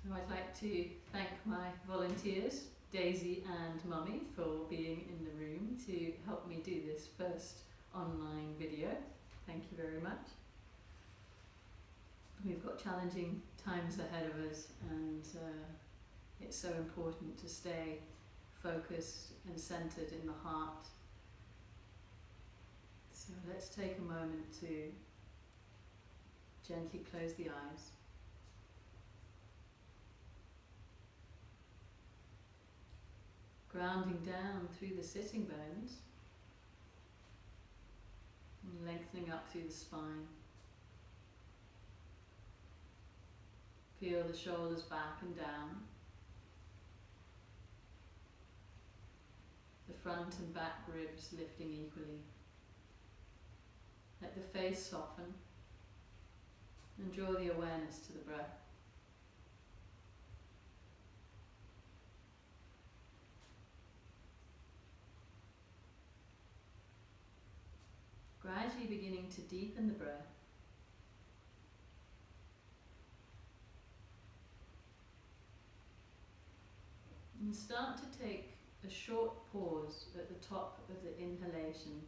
So I'd like to thank my volunteers, Daisy and Mummy, for being in the room to help me do this first online video. Thank you very much. We've got challenging times ahead of us, and it's so important to stay focused and centered in the heart. So let's take a moment to gently close the eyes. Grounding down through the sitting bones and lengthening up through the spine. Feel the shoulders back and down. The front and back ribs lifting equally. Let the face soften and draw the awareness to the breath. Gradually beginning to deepen the breath. And start to take a short pause at the top of the inhalation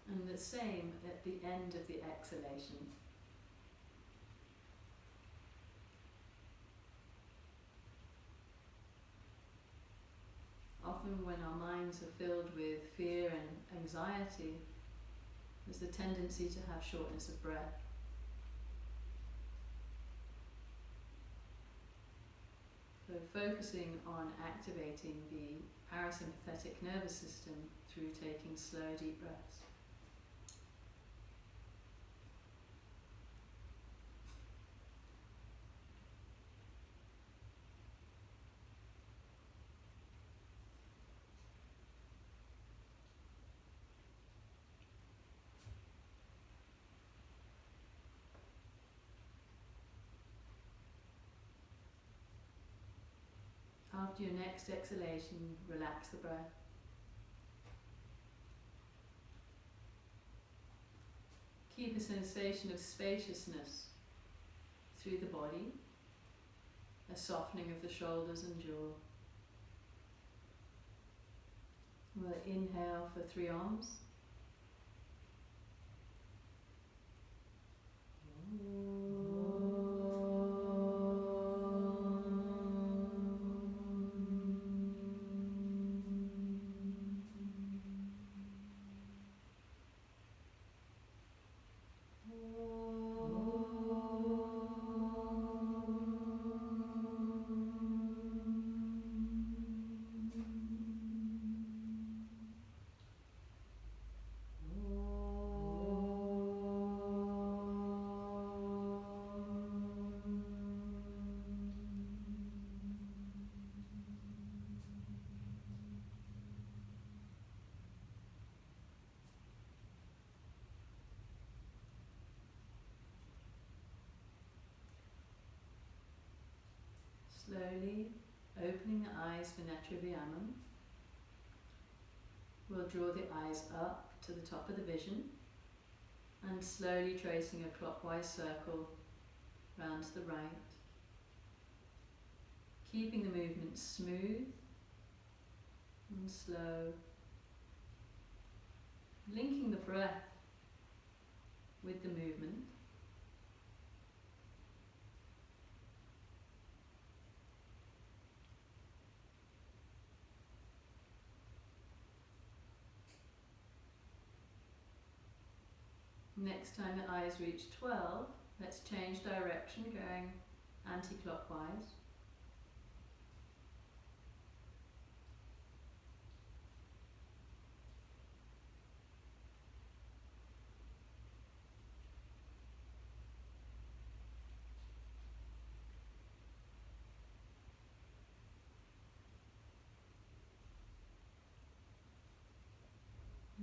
and the same at the end of the exhalation. Often when our minds are filled with fear and anxiety, there's the tendency to have shortness of breath. So focusing on activating the parasympathetic nervous system through taking slow, deep breaths. After your next exhalation, relax the breath. Keep a sensation of spaciousness through the body, a softening of the shoulders and jaw. We'll inhale for 3 arms. Slowly opening the eyes for Netravyamam. We'll draw the eyes up to the top of the vision and slowly tracing a clockwise circle round to the right. Keeping the movement smooth and slow. Linking the breath with the movement. Next time the eyes reach 12, let's change direction, going anti-clockwise.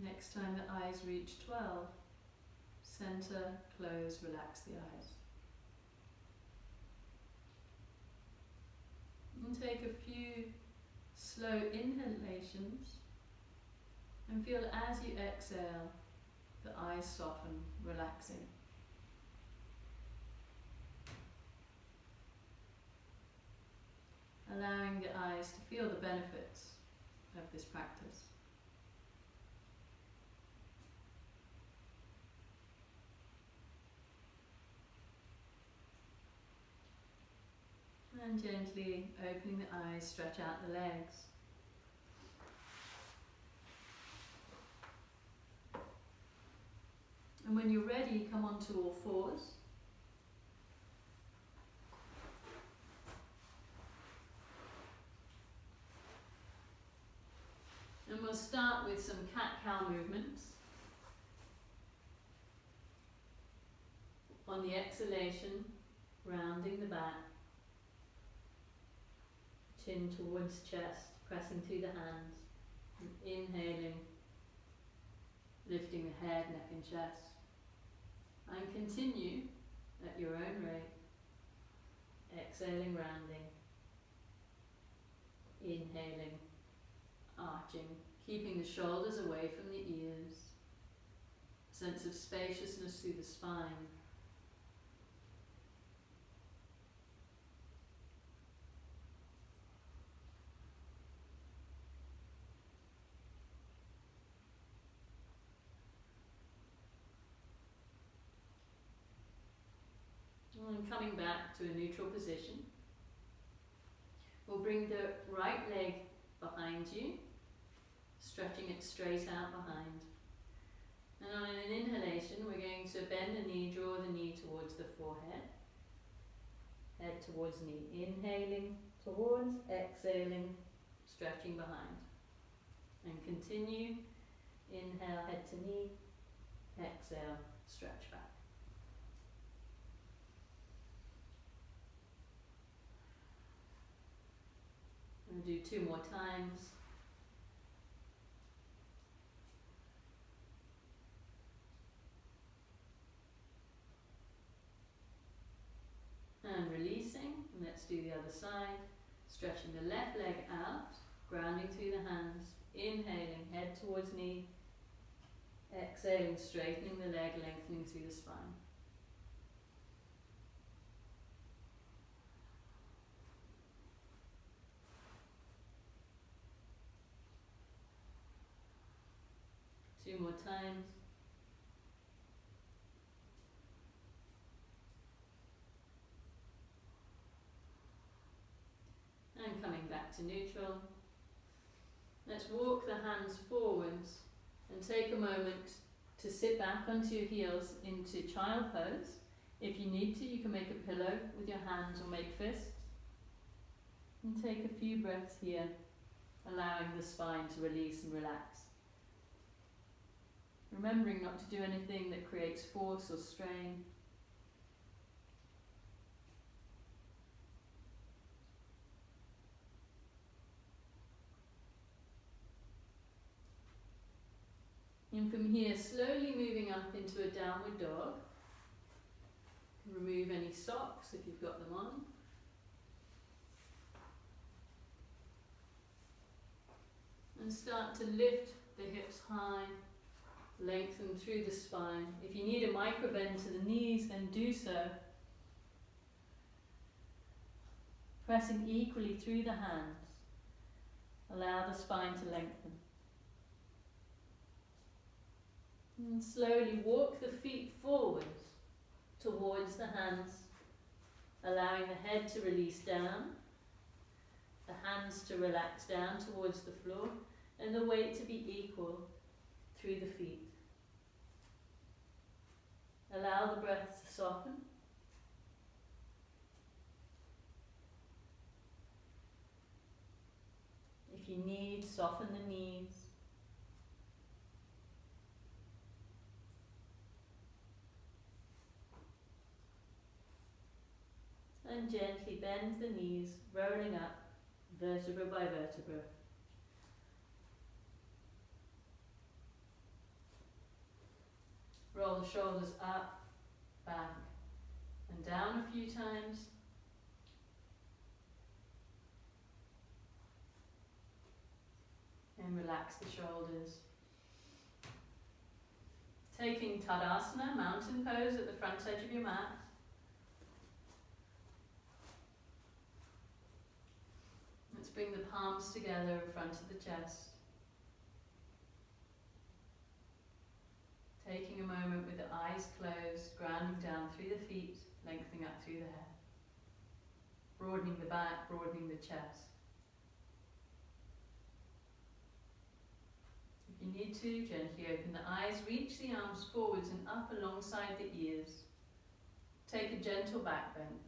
Next time the eyes reach 12, center, close, relax the eyes. And take a few slow inhalations and feel as you exhale, the eyes soften, relaxing. eyes to feel the benefits of this practice. And gently opening the eyes, stretch out the legs. And when you're ready, come onto all fours. And we'll start with some cat-cow movements. On the exhalation, rounding the back. Chin towards chest, pressing through the hands. And inhaling, lifting the head, neck and chest. And continue at your own rate. Exhaling, rounding. Inhaling, arching, keeping the shoulders away from the ears. Sense of spaciousness through the spine. And coming back to a neutral position. We'll bring the right leg behind you, stretching it straight out behind. And on an inhalation, we're going to bend the knee, draw the knee towards the forehead. Head towards knee. Inhaling towards, exhaling, stretching behind. And continue. Inhale, head to knee. Exhale, stretch back. We'll do 2 more times. And releasing, and let's do the other side. Stretching the left leg out, grounding through the hands. Inhaling, head towards knee. Exhaling, straightening the leg, lengthening through the spine. Two more times. And coming back to neutral. Let's walk the hands forwards and take a moment to sit back onto your heels into child pose. If you need to, you can make a pillow with your hands or make fists. And take a few breaths here, allowing the spine to release and relax. Remembering not to do anything that creates force or strain. And from here, slowly moving up into a downward dog. Remove any socks if you've got them on. And start to lift the hips high. Lengthen through the spine. If you need a micro bend to the knees, then do so. Pressing equally through the hands. Allow the spine to lengthen. And slowly walk the feet forwards towards the hands, allowing the head to release down, the hands to relax down towards the floor, and the weight to be equal through the feet. Allow the breath to soften. If you need, soften the knees. And gently bend the knees, rolling up, vertebra by vertebra. Roll the shoulders up, back, and down a few times. And relax the shoulders. Taking Tadasana, mountain pose at the front edge of your mat. Let's Let's bring the palms together in front of the chest. Taking a moment with the eyes closed, grounding down through the feet, lengthening up through the head. Broadening the back, broadening the chest. If you need to, gently open the eyes, reach the arms forwards and up alongside the ears. Take a gentle back bend.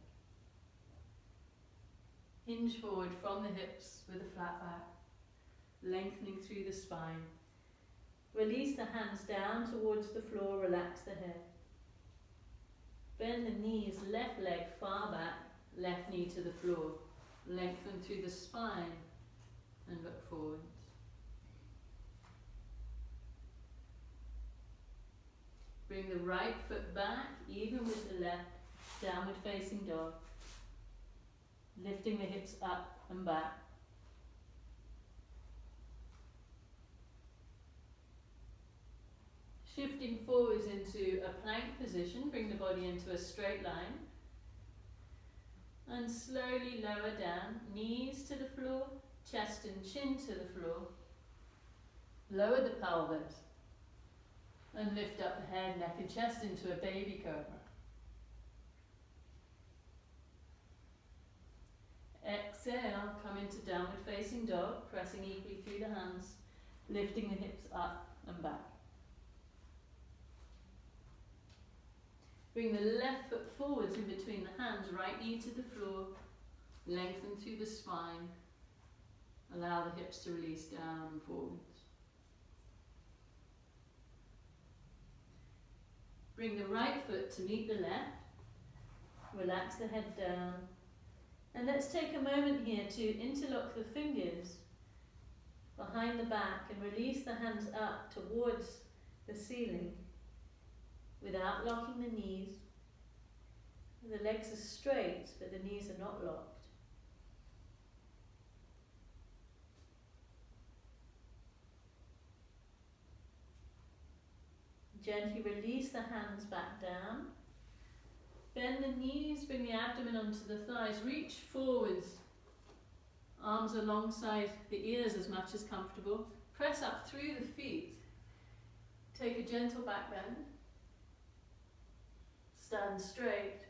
Hinge forward from the hips with a flat back, lengthening through the spine. Release the hands down towards the floor, relax the head. Bend the knees, left leg far back, left knee to the floor. Lengthen through the spine and look forwards. Bring the right foot back, even with the left, downward facing dog. Lifting the hips up and back. Shifting forwards into a plank position, bring the body into a straight line. And slowly lower down, knees to the floor, chest and chin to the floor. Lower the pelvis. And lift up the head, neck and chest into a baby cobra. Exhale, come into downward facing dog, pressing equally through the hands, lifting the hips up and back. Bring the left foot forwards in between the hands, right knee to the floor, lengthen through the spine, allow the hips to release down and forwards. Bring the right foot to meet the left, relax the head down, and let's take a moment here to interlock the fingers behind the back and release the hands up towards the ceiling without locking the knees. The legs are straight, but the knees are not locked. Gently release the hands back down. Bend the knees, bring the abdomen onto the thighs, reach forwards. Arms alongside the ears as much as comfortable. Press up through the feet. Take a gentle back bend. Stand straight.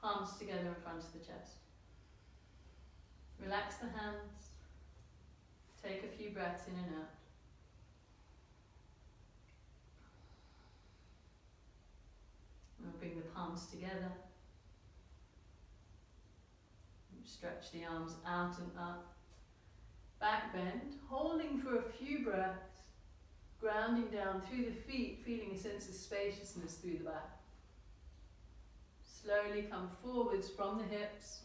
Palms together in front of the chest. Relax the hands. Take a few breaths in and out. We'll bring the palms together. Stretch the arms out and up. Back bend, holding for a few breaths. Grounding down through the feet, feeling a sense of spaciousness through the back. Slowly come forwards from the hips.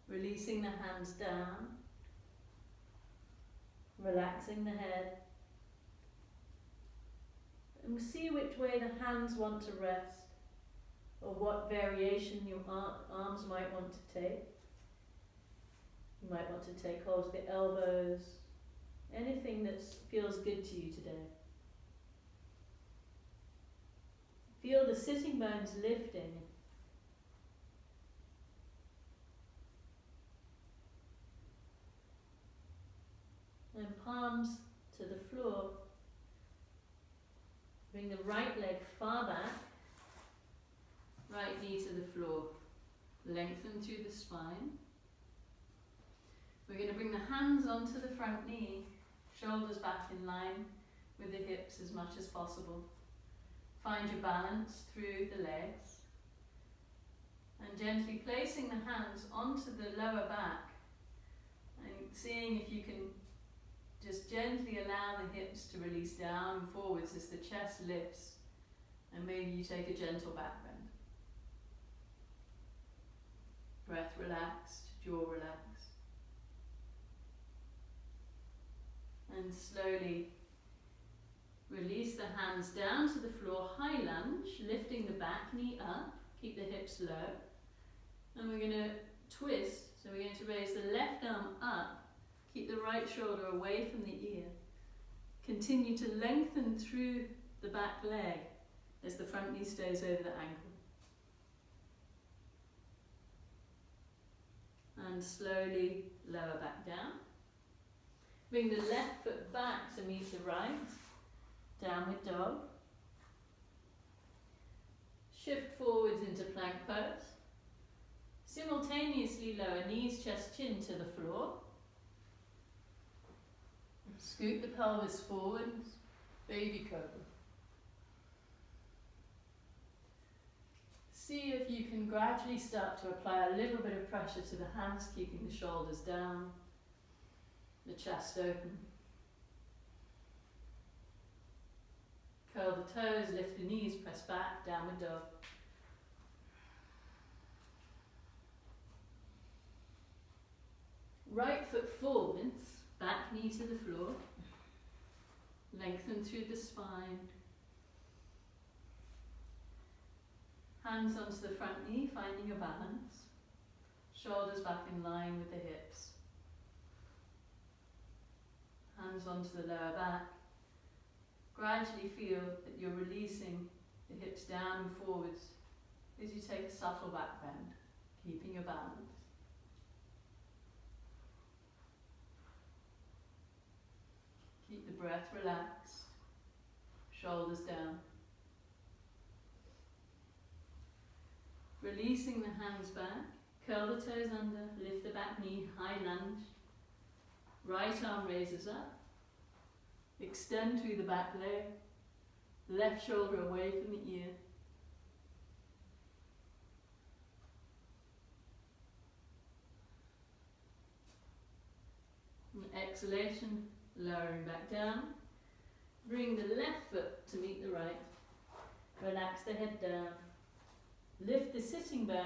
Releasing the hands down. Relaxing the head. And we'll see which way the hands want to rest, or what variation your arms might want to take. You might want to take hold of the elbows, anything that feels good to you today. Feel the sitting bones lifting. And palms to the floor. Bring the right leg far back, right knee to the floor, lengthen through the spine. We're going to bring the hands onto the front knee, shoulders back in line with the hips as much as possible. Find your balance through the legs and gently placing the hands onto the lower back and seeing if you can just gently allow the hips to release down and forwards as the chest lifts, and maybe you take a gentle back bend. Breath relaxed, jaw relaxed. And slowly release the hands down to the floor, high lunge, lifting the back knee up, keep the hips low. And we're going to twist, so we're going to raise the left arm up. Keep the right shoulder away from the ear. Continue to lengthen through the back leg as the front knee stays over the ankle. And and slowly lower back down. Bring the left foot back to meet the right. Downward dog. Shift forwards into plank pose. Simultaneously lower knees, chest, chin to the floor. Scoot the pelvis forwards. Baby cobra. See if you can gradually start to apply a little bit of pressure to the hands, keeping the shoulders down, the chest open. Curl the toes, lift the knees, press back, downward dog. Right foot forwards, back knee to the floor. Lengthen through the spine. Hands onto the front knee, finding a balance. Shoulders back in line with the hips. Hands onto the lower back. Gradually feel that you're releasing the hips down and forwards as you take a subtle back bend, keeping your balance. Keep the breath relaxed, shoulders down. Releasing the hands back, curl the toes under, lift the back knee, high lunge. Right arm raises up. Extend through the back leg. Left shoulder away from the ear. And exhalation, lowering back down. Bring the left foot to meet the right. Relax the head down. Lift the sitting bones.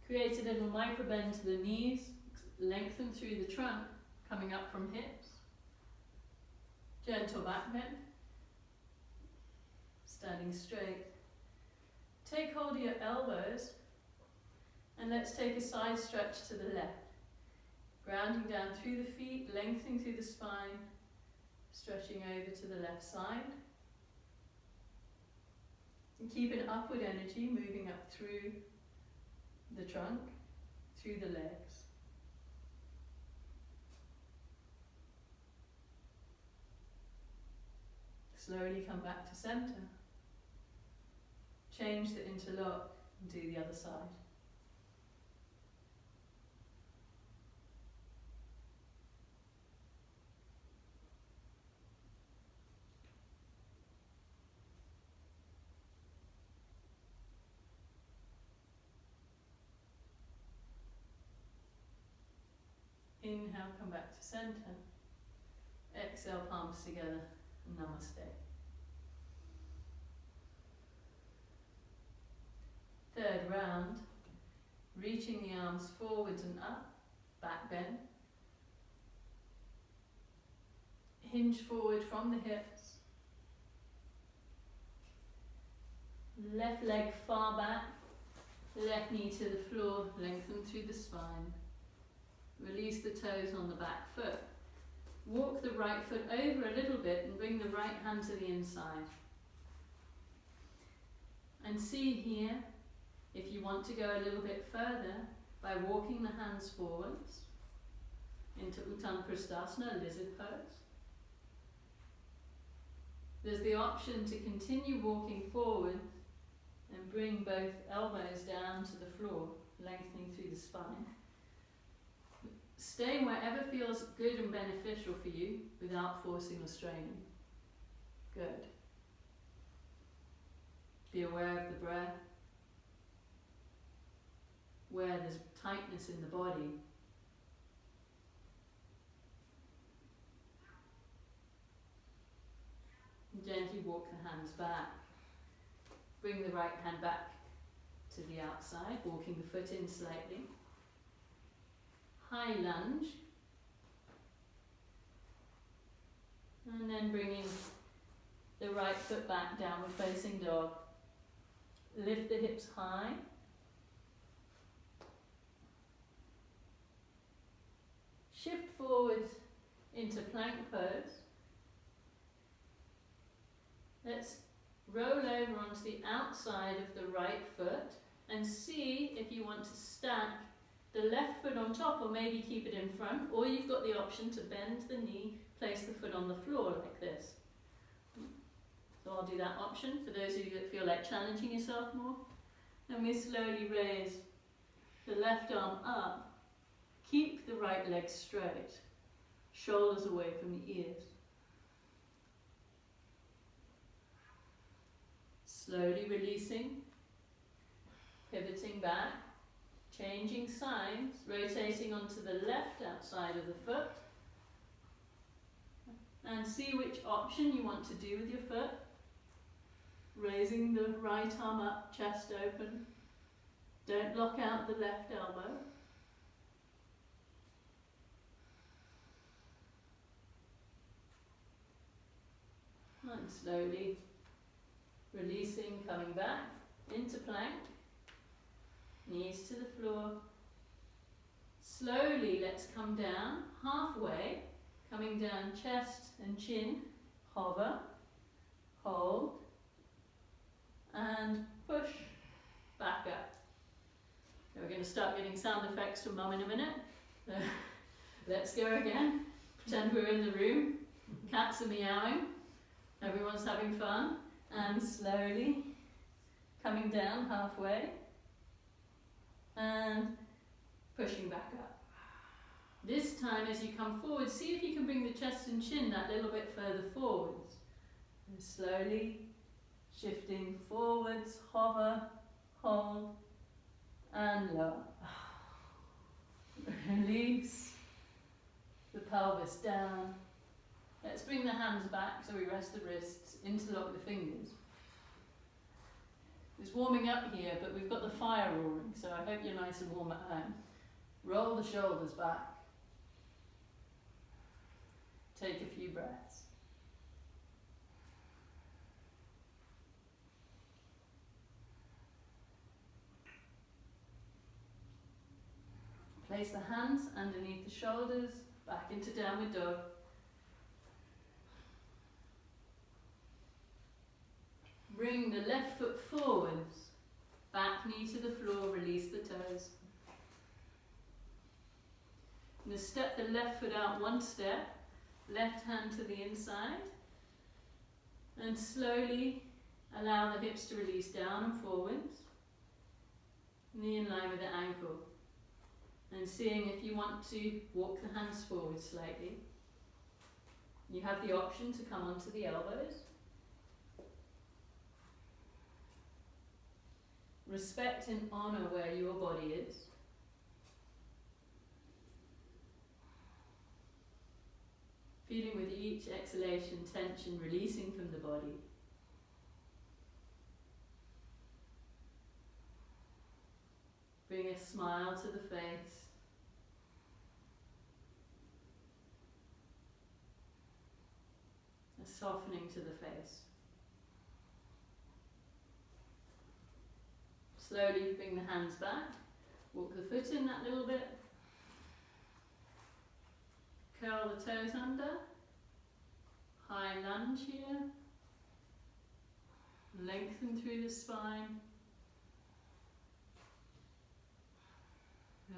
Create a little micro bend to the knees, lengthen through the trunk, coming up from hips. Gentle back bend. Standing straight. Take hold of your elbows and let's take a side stretch to the left. Grounding down through the feet, lengthening through the spine, stretching over to the left side. And keep an upward energy moving up through the trunk, through the legs. Slowly come back to center. Change the interlock and do the other side. Inhale, come back to center. Exhale, palms together. Namaste. Third round, reaching the arms forwards and up, back bend. Hinge forward from the hips. Left leg far back, left knee to the floor, lengthen through the spine. Release the toes on the back foot. Walk the right foot over a little bit and bring the right hand to the inside. And see here, if you want to go a little bit further, by walking the hands forwards into Uttanapristhasana, lizard pose. There's the option to continue walking forward and bring both elbows down to the floor, lengthening through the spine. Stay wherever feels good and beneficial for you without forcing or straining. Good. Be aware of the breath. Where there's tightness in the body. Gently walk the hands back. Bring the right hand back to the outside, walking the foot in slightly. High lunge. And then bringing the right foot back, downward facing dog. Lift the hips high. Shift forward into plank pose. Let's roll over onto the outside of the right foot and see if you want to stack the left foot on top or maybe keep it in front, or you've got the option to bend the knee, place the foot on the floor like this. So I'll do that option for those of you that feel like challenging yourself more. And we slowly raise the left arm up. Keep the right leg straight, shoulders away from the ears. Slowly releasing, pivoting back, changing sides, rotating onto the left outside of the foot. And see which option you want to do with your foot. Raising the right arm up, chest open. Don't lock out the left elbow. And slowly releasing, coming back into plank. Knees to the floor. Slowly let's come down, halfway. Coming down chest and chin. Hover. Hold. And push back up. So we're going to start getting sound effects from Mum in a minute. So let's go again. Pretend we're in the room. Cats are meowing. Everyone's having fun. And slowly coming down halfway. And pushing back up. This time as you come forward, see if you can bring the chest and chin that little bit further forwards. And slowly shifting forwards, hover, hold, and lower. Release the pelvis down. Let's bring the hands back so we rest the wrists, interlock the fingers. It's warming up here, but we've got the fire roaring, so I hope you're nice and warm at home. Roll the shoulders back. Take a few breaths. Place the hands underneath the shoulders, back into downward dog. Bring the left foot forwards, back knee to the floor, release the toes. Now step the left foot out one step, left hand to the inside, and slowly allow the hips to release down and forwards, knee in line with the ankle. And seeing if you want to walk the hands forward slightly. You have the option to come onto the elbows. Respect and honour where your body is. Feeling with each exhalation tension releasing from the body. Bring a smile to the face. A softening to the face. Slowly bring the hands back. Walk the foot in that little bit. Curl the toes under. High lunge here. Lengthen through the spine.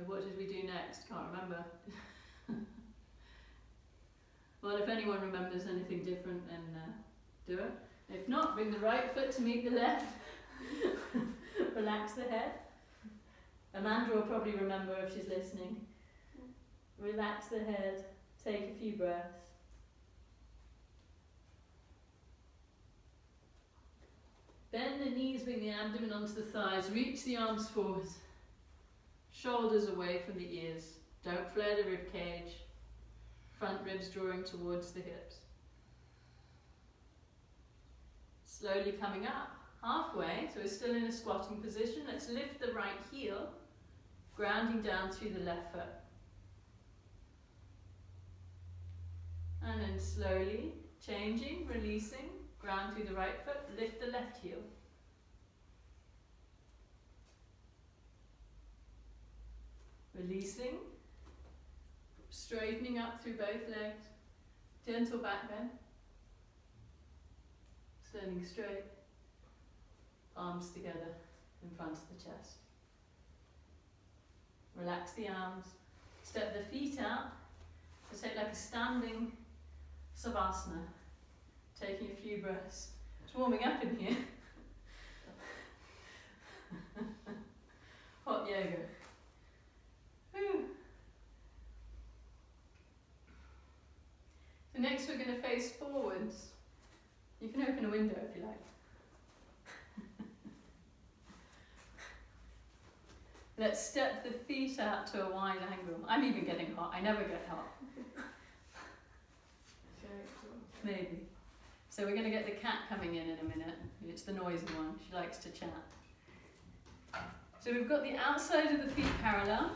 What did we do next? Can't remember. Well, if anyone remembers anything different, then do it. If not, bring the right foot to meet the left. Relax the head. Amanda will probably remember if she's listening. Relax the head. Take a few breaths. Bend the knees, bring the abdomen onto the thighs. Reach the arms forward. Shoulders away from the ears. Don't flare the rib cage. Front ribs drawing towards the hips. Slowly coming up. Halfway, so we're still in a squatting position. Let's lift the right heel, grounding down through the left foot. And then slowly changing, releasing, ground through the right foot, lift the left heel. Releasing, straightening up through both legs, gentle back bend. Standing straight, arms together in front of the chest. Relax the arms, step the feet out, so take like a standing savasana, taking a few breaths. It's warming up in here. Hot yoga. Whew. So next we're going to face forwards. You can open a window if you like. Let's step the feet out to a wide angle. I'm even getting hot. I never get hot. Maybe. So we're going to get the cat coming in a minute. It's the noisy one. She likes to chat. So we've got the outside of the feet parallel.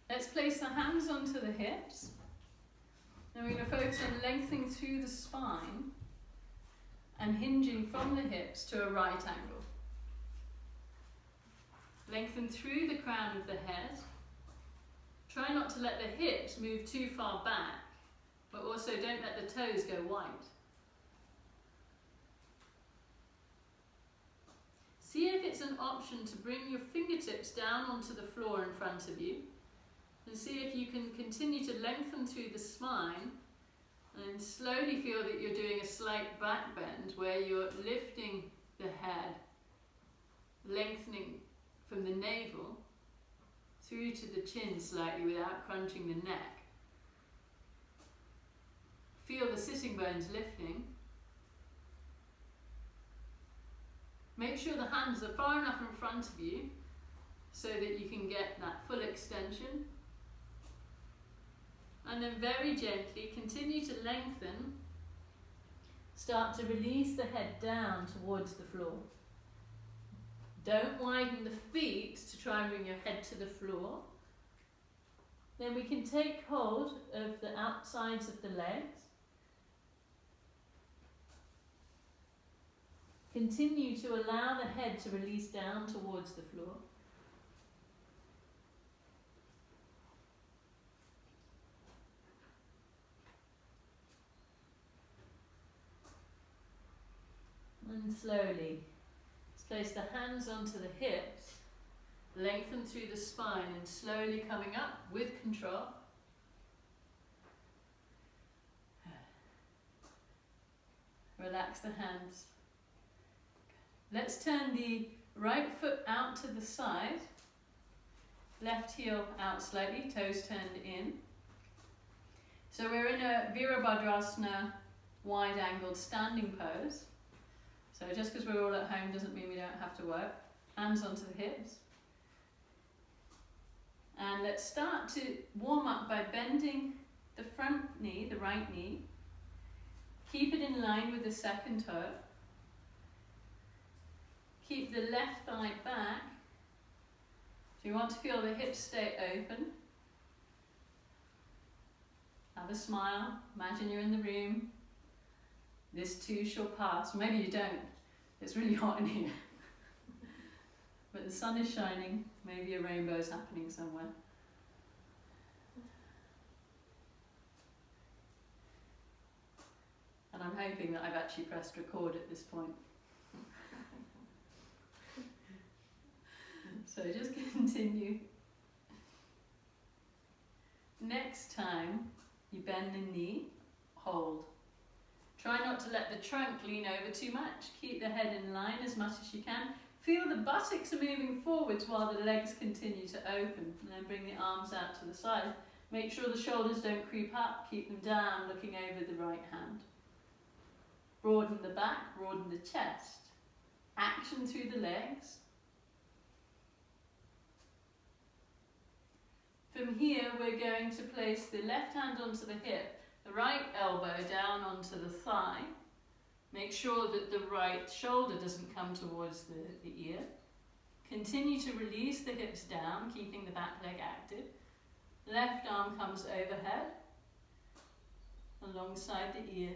Let's place the hands onto the hips. And we're going to focus on lengthening through the spine and hinging from the hips to a right angle. Lengthen through the crown of the head. Try not to let the hips move too far back, but also don't let the toes go wide. See if it's an option to bring your fingertips down onto the floor in front of you, and see if you can continue to lengthen through the spine and slowly feel that you're doing a slight back bend where you're lifting the head, lengthening from the navel through to the chin slightly without crunching the neck. Feel the sitting bones lifting. Make sure the hands are far enough in front of you so that you can get that full extension. And then very gently continue to lengthen. Start to release the head down towards the floor. Don't widen the feet to try and bring your head to the floor. Then we can take hold of the outsides of the legs. Continue to allow the head to release down towards the floor. And slowly, let's place the hands onto the hips, lengthen through the spine and slowly coming up with control. Relax the hands. Let's turn the right foot out to the side, left heel out slightly, toes turned in. So we're in a Virabhadrasana wide angled standing pose. So just because we're all at home doesn't mean we don't have to work. Hands onto the hips. And let's start to warm up by bending the front knee, the right knee. Keep it in line with the second toe. Keep the left thigh back. So you want to feel the hips stay open. Have a smile. Imagine you're in the room. This too shall pass. Maybe you don't. It's really hot in here. But the sun is shining. Maybe a rainbow is happening somewhere. And I'm hoping that I've actually pressed record at this point. So just continue. Next time you bend the knee, hold. Try not to let the trunk lean over too much. Keep the head in line as much as you can. Feel the buttocks are moving forwards while the legs continue to open. And then bring the arms out to the side. Make sure the shoulders don't creep up. Keep them down, looking over the right hand. Broaden the back, broaden the chest. Action through the legs. From here, we're going to place the left hand onto the hip, the right elbow down onto the thigh. Make sure that the right shoulder doesn't come towards the ear. Continue to release the hips down, keeping the back leg active. Left arm comes overhead, alongside the ear.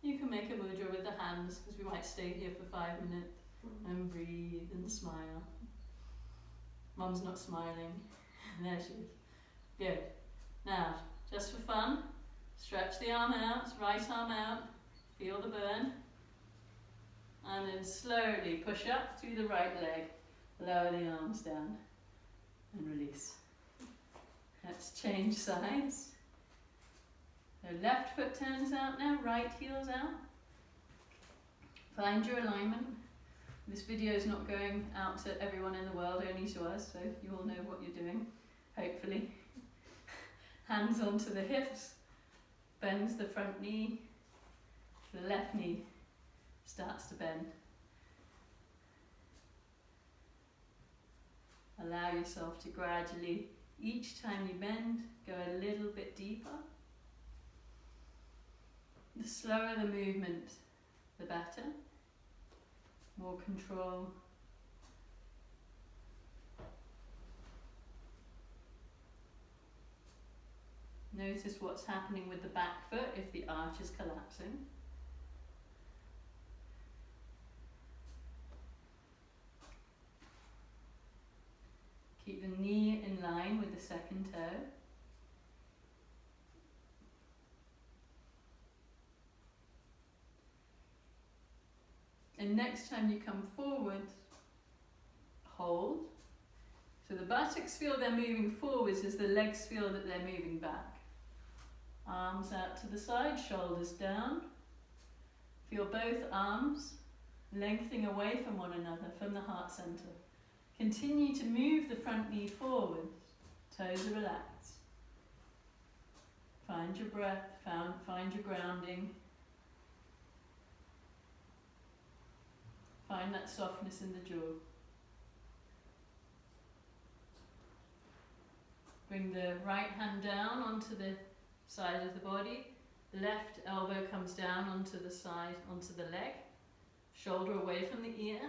You can make a mudra with the hands, because we might stay here for 5 minutes. And breathe and smile. Mum's not smiling. There she is. Good. Now, just for fun, Stretch the arm out, right arm out, feel the burn. And then slowly push up through the right leg, lower the arms down and release. Let's change sides. So left foot turns out now, right heel's out. Find your alignment. This video is not going out to everyone in the world, only to us, so you all know what you're doing, hopefully. Hands onto the hips, bends the front knee, the left knee starts to bend. Allow yourself to gradually, each time you bend, go a little bit deeper. The slower the movement, the better. More control. Notice what's happening with the back foot if the arch is collapsing. Keep the knee in line with the second toe. And next time you come forward, hold. So the buttocks feel they're moving forwards as the legs feel that they're moving back. Arms out to the side, shoulders down. Feel both arms lengthening away from one another, from the heart center. Continue to move the front knee forward, toes are relaxed. Find your breath, find your grounding. Find that softness in the jaw. Bring the right hand down onto the side of the body. The left elbow comes down onto the side, onto the leg. Shoulder away from the ear.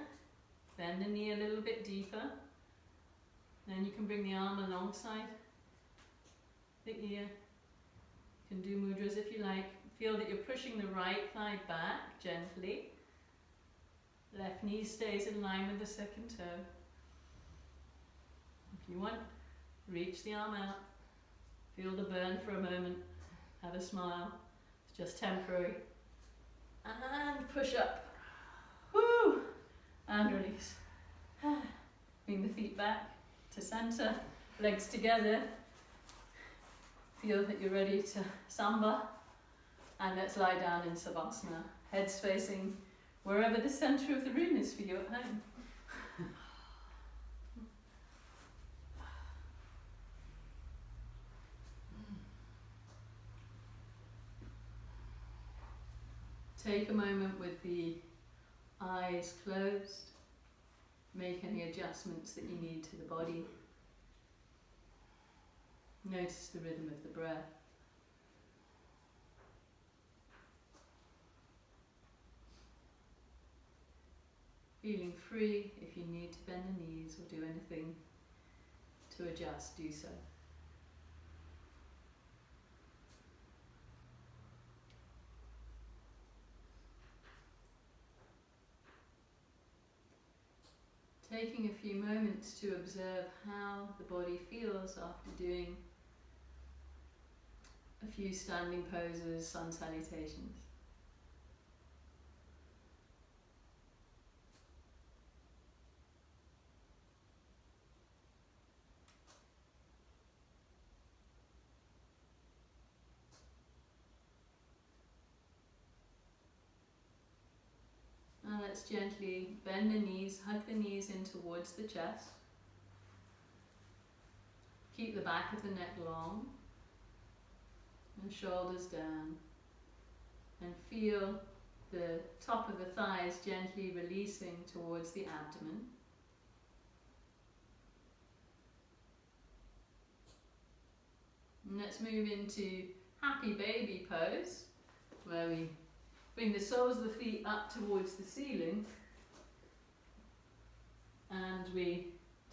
Bend the knee a little bit deeper. Then you can bring the arm alongside the ear. You can do mudras if you like. Feel that you're pushing the right thigh back gently. Left knee stays in line with the second toe. If you want, reach the arm out. Feel the burn for a moment. Have a smile. It's just temporary. And push up. Woo! And release. Bring the feet back to center. Legs together. Feel that you're ready to samba. And let's lie down in Savasana. Heads facing wherever the center of the room is for you at home. Take a moment with the eyes closed. Make any adjustments that you need to the body. Notice the rhythm of the breath. Feeling free. If you need to bend the knees or do anything to adjust, do so. Taking a few moments to observe how the body feels after doing a few standing poses, sun salutations. And let's gently bend the knees, hug the knees in towards the chest. Keep the back of the neck long and shoulders down. And feel the top of the thighs gently releasing towards the abdomen. And let's move into happy baby pose, where we bring the soles of the feet up towards the ceiling and we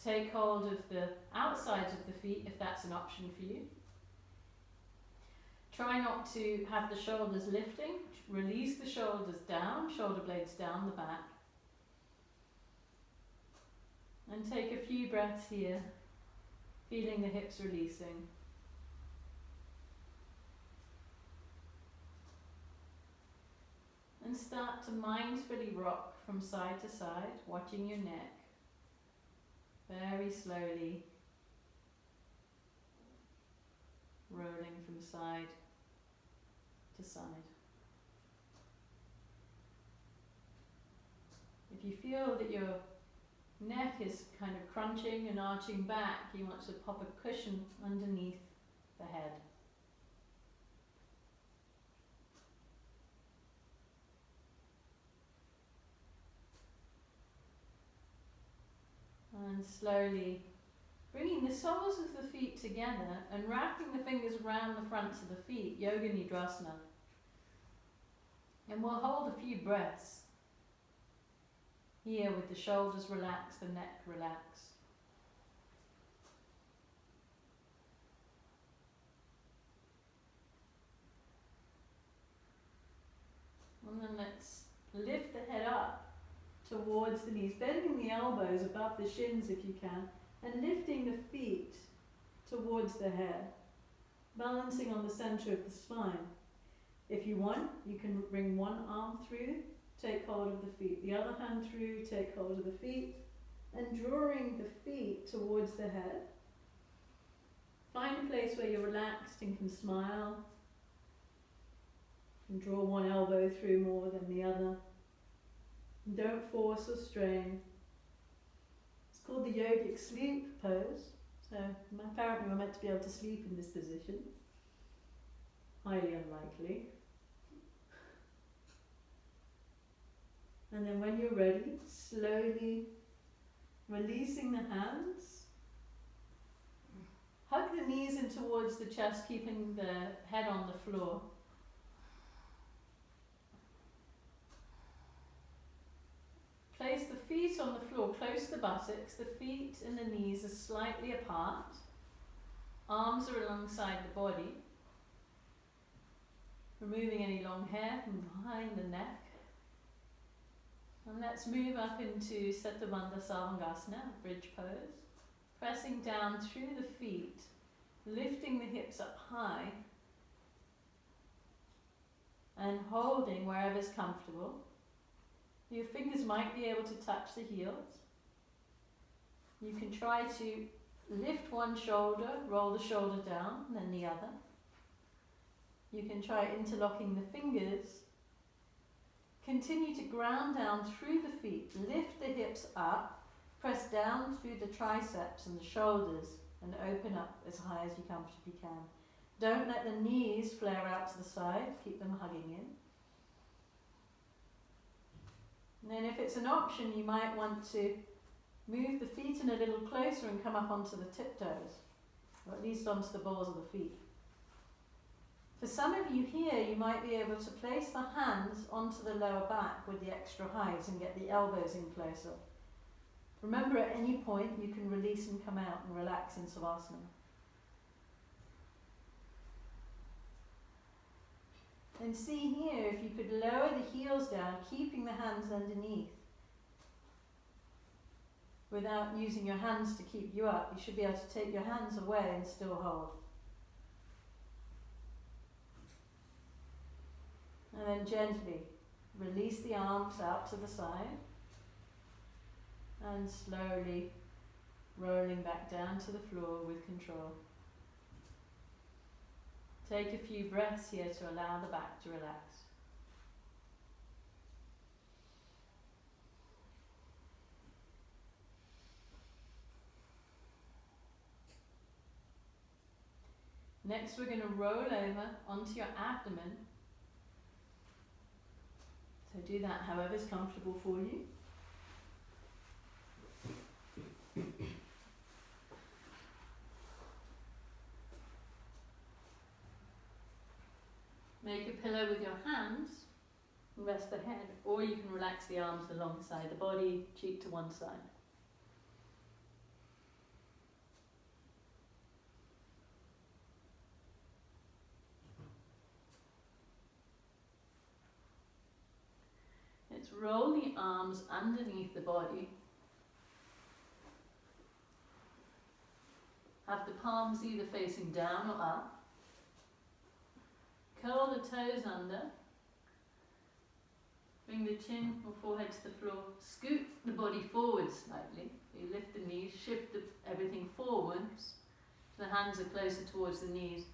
take hold of the outsides of the feet if that's an option for you. Try not to have the shoulders lifting. Release the shoulders down, shoulder blades down the back. And take a few breaths here, feeling the hips releasing. And start to mindfully rock from side to side, watching your neck. Very slowly rolling from side to side. If you feel that your neck is kind of crunching and arching back, you want to pop a cushion underneath the head. And slowly bringing the soles of the feet together and wrapping the fingers around the fronts of the feet, Yoga Nidrasana. And we'll hold a few breaths here with the shoulders relaxed, the neck relaxed. And then let's lift the head up towards the knees, bending the elbows above the shins if you can, and lifting the feet towards the head, balancing on the center of the spine. If you want, you can bring one arm through, take hold of the feet, the other hand through, take hold of the feet, and drawing the feet towards the head. Find a place where you're relaxed and can smile, and draw one elbow through more than the other. Don't force or strain. It's called the yogic sleep pose. So apparently we're meant to be able to sleep in this position. Highly unlikely. And then when you're ready, slowly releasing the hands. Hug the knees in towards the chest, keeping the head on the floor. Place the feet on the floor, close to the buttocks. The feet and the knees are slightly apart. Arms are alongside the body. Removing any long hair from behind the neck. And let's move up into Setabandha Sarvangasana, bridge pose. Pressing down through the feet, lifting the hips up high, and holding wherever's comfortable. Your fingers might be able to touch the heels. You can try to lift one shoulder, roll the shoulder down, and then the other. You can try interlocking the fingers. Continue to ground down through the feet, lift the hips up, press down through the triceps and the shoulders, and open up as high as you comfortably can. Don't let the knees flare out to the side, keep them hugging in. And then if it's an option, you might want to move the feet in a little closer and come up onto the tiptoes, or at least onto the balls of the feet. For some of you here, you might be able to place the hands onto the lower back with the extra height and get the elbows in closer. Remember, at any point, you can release and come out and relax in Savasana. And see here, if you could lower the heels down, keeping the hands underneath. Without using your hands to keep you up, you should be able to take your hands away and still hold. And then gently release the arms out to the side. And slowly rolling back down to the floor with control. Take a few breaths here to allow the back to relax. Next, we're going to roll over onto your abdomen. So do that however's comfortable for you. Make a pillow with your hands and rest the head, or you can relax the arms alongside the body, cheek to one side. Let's roll the arms underneath the body. Have the palms either facing down or up. Curl the toes under. Bring the chin or forehead to the floor. Scoot the body forward slightly. You lift the knees, shift everything forwards. So the hands are closer towards the knees.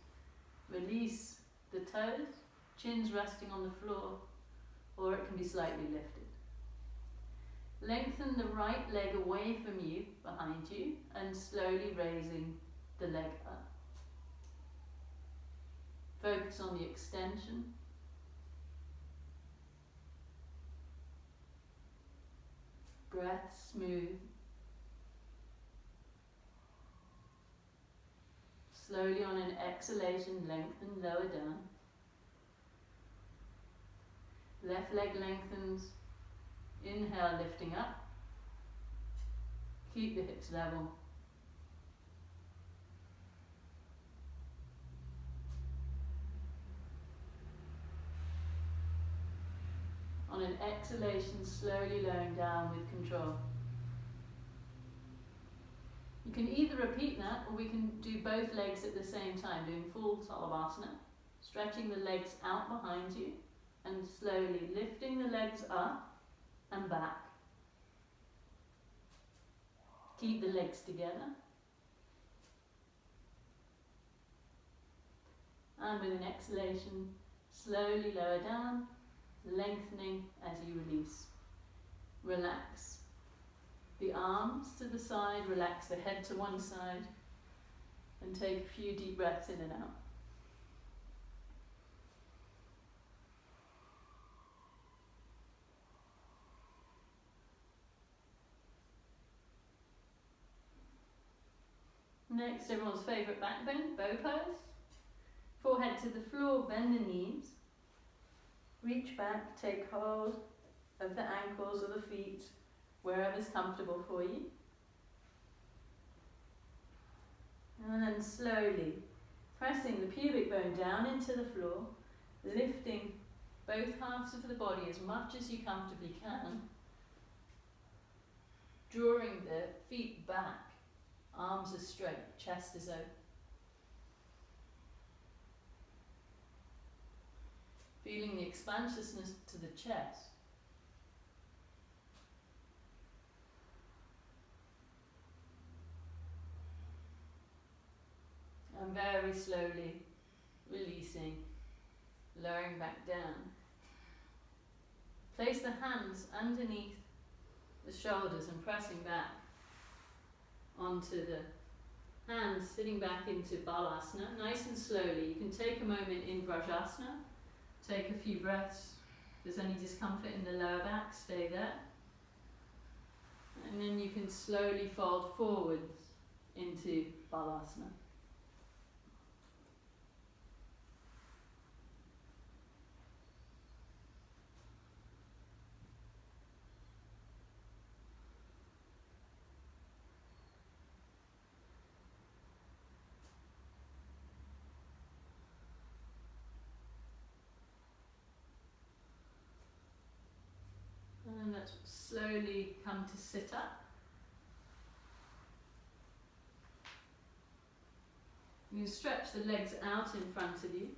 Release the toes, chin's resting on the floor, or it can be slightly lifted. Lengthen the right leg away from you, behind you, and slowly raising the leg up. Focus on the extension. Breath smooth. Slowly on an exhalation, lengthen, lower down. Left leg lengthens. Inhale, lifting up. Keep the hips level. On an exhalation, slowly lowering down with control. You can either repeat that, or we can do both legs at the same time, doing full Salavasana, stretching the legs out behind you, and slowly lifting the legs up and back. Keep the legs together. And with an exhalation, slowly lower down, lengthening as you release. Relax the arms to the side, relax the head to one side, and take a few deep breaths in and out. Next, everyone's favourite back bend, bow pose. Forehead to the floor, bend the knees. Reach back, take hold of the ankles or the feet, wherever's comfortable for you. And then slowly pressing the pubic bone down into the floor, lifting both halves of the body as much as you comfortably can, drawing the feet back. Arms are straight, chest is open. Feeling the expansiousness to the chest. And very slowly releasing, lowering back down. Place the hands underneath the shoulders and pressing back onto the hands, sitting back into Balasana, nice and slowly. You can take a moment in Vrajasana, take a few breaths. If there's any discomfort in the lower back, stay there. And then you can slowly fold forwards into Balasana. And let's slowly come to sit up. You can stretch the legs out in front of you.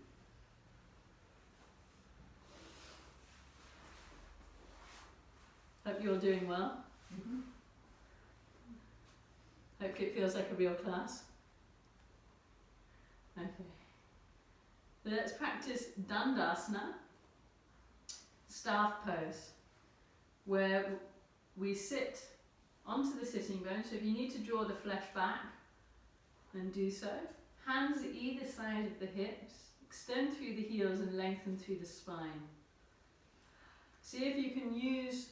Hope you're doing well. Mm-hmm. Hopefully it feels like a real class. Okay. So let's practice Dandasana, staff pose, where we sit onto the sitting bone. So if you need to draw the flesh back, then do so. Hands either side of the hips, extend through the heels and lengthen through the spine. See if you can use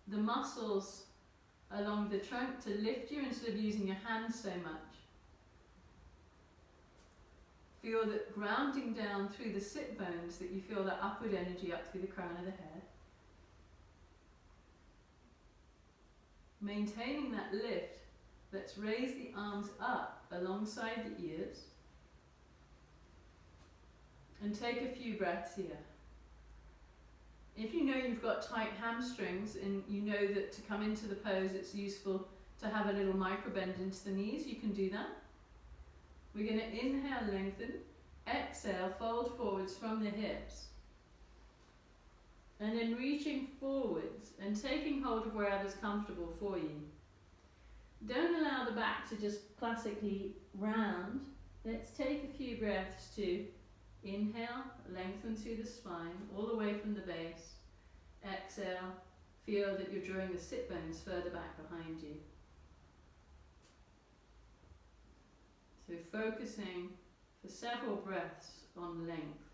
the muscles along the trunk to lift you instead of using your hands so much. Feel that grounding down through the sit bones, that you feel that upward energy up through the crown of the head. Maintaining that lift, let's raise the arms up alongside the ears and take a few breaths here. If you know you've got tight hamstrings and you know that to come into the pose it's useful to have a little micro bend into the knees, you can do that. We're going to inhale, lengthen, exhale, fold forwards from the hips. And then reaching forwards and taking hold of wherever's comfortable for you. Don't allow the back to just classically round. Let's take a few breaths to inhale, lengthen through the spine, all the way from the base. Exhale, feel that you're drawing the sit bones further back behind you. So focusing for several breaths on length.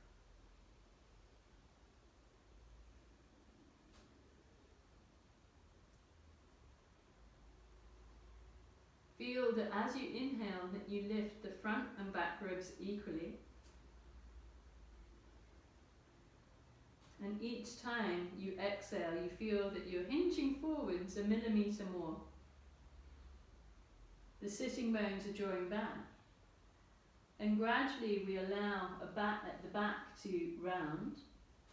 Feel that as you inhale, that you lift the front and back ribs equally. And each time you exhale, you feel that you're hinging forwards a millimetre more. The sitting bones are drawing back. And gradually we allow at the back to round,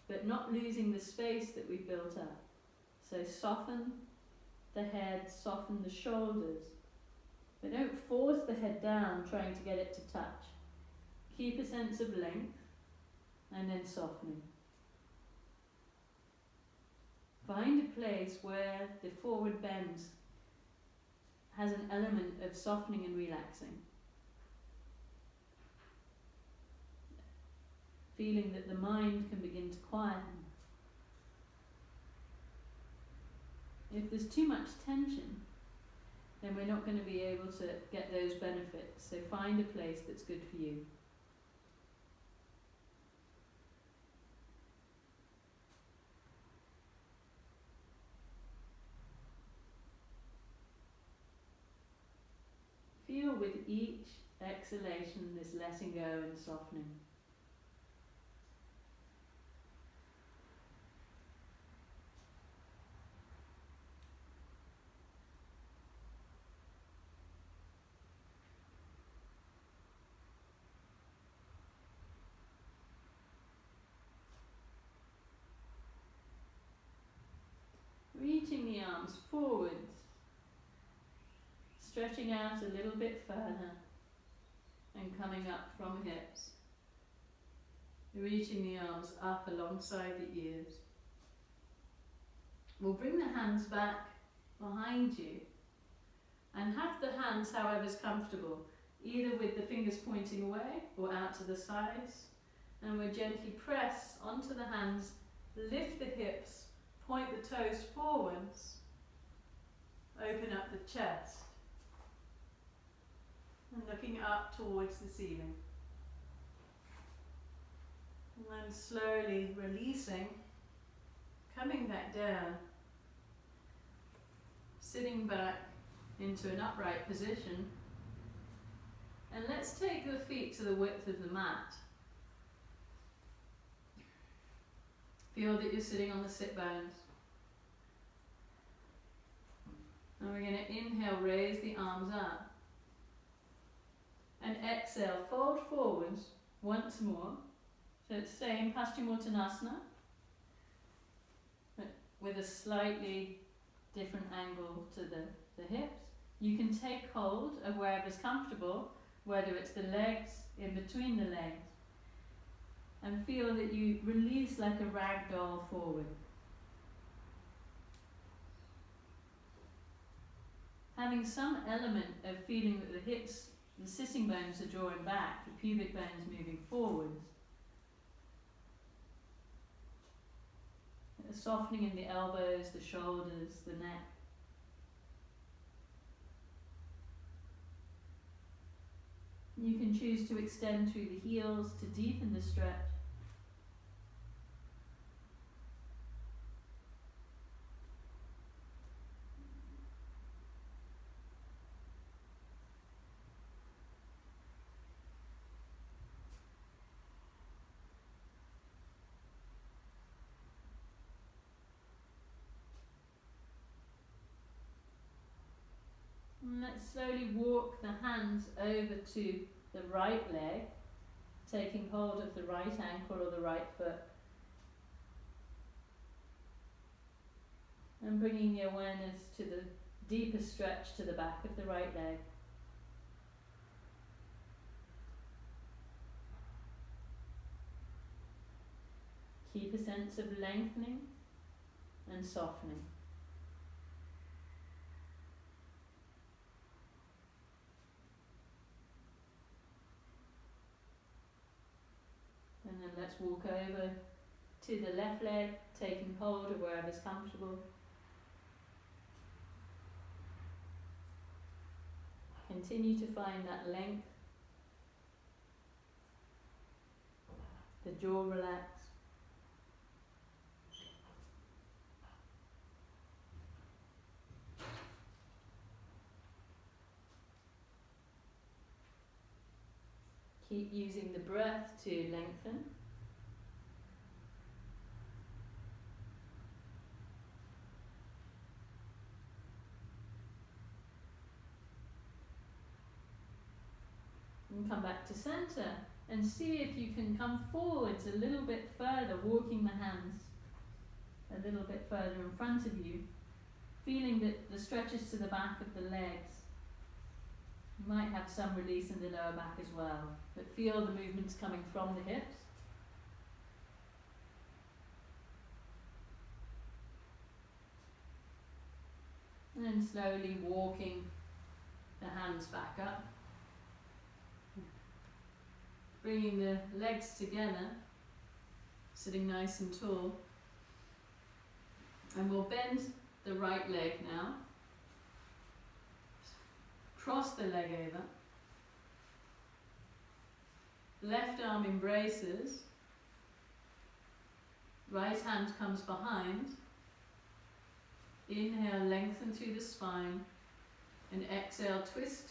but not losing the space that we've built up. So soften the head, soften the shoulders. But don't force the head down trying to get it to touch. Keep a sense of length and then softening. Find a place where the forward bend has an element of softening and relaxing. Feeling that the mind can begin to quieten. If there's too much tension, then we're not going to be able to get those benefits. So find a place that's good for you. Feel with each exhalation this letting go and softening. Reaching the arms forwards, stretching out a little bit further and coming up from hips. Reaching the arms up alongside the ears. We'll bring the hands back behind you and have the hands however's comfortable, either with the fingers pointing away or out to the sides. And we'll gently press onto the hands, lift the hips, point the toes forwards, open up the chest, and looking up towards the ceiling. And then slowly releasing, coming back down, sitting back into an upright position. And let's take the feet to the width of the mat. Feel that you're sitting on the sit bones. And we're going to inhale, raise the arms up. And exhale, fold forwards once more. So it's same Paschimottanasana, but with a slightly different angle to the hips. You can take hold of wherever's comfortable, whether it's the legs, in between the legs. And feel that you release like a rag doll forward. Having some element of feeling that the hips, the sitting bones are drawing back, the pubic bones moving forwards. A softening in the elbows, the shoulders, the neck. You can choose to extend through the heels to deepen the stretch. And let's slowly walk the hands over to the right leg, taking hold of the right ankle or the right foot. And bringing the awareness to the deeper stretch to the back of the right leg. Keep a sense of lengthening and softening. And then let's walk over to the left leg, taking hold of wherever's comfortable. Continue to find that length, the jaw relaxed. Keep using the breath to lengthen. And come back to center and see if you can come forwards a little bit further, walking the hands a little bit further in front of you, feeling that the stretches to the back of the legs. You might have some release in the lower back as well, but feel the movements coming from the hips. And then slowly walking the hands back up. Bringing the legs together, sitting nice and tall. And we'll bend the right leg now. Cross the leg over. Left arm embraces. Right hand comes behind. Inhale, lengthen through the spine. And exhale, twist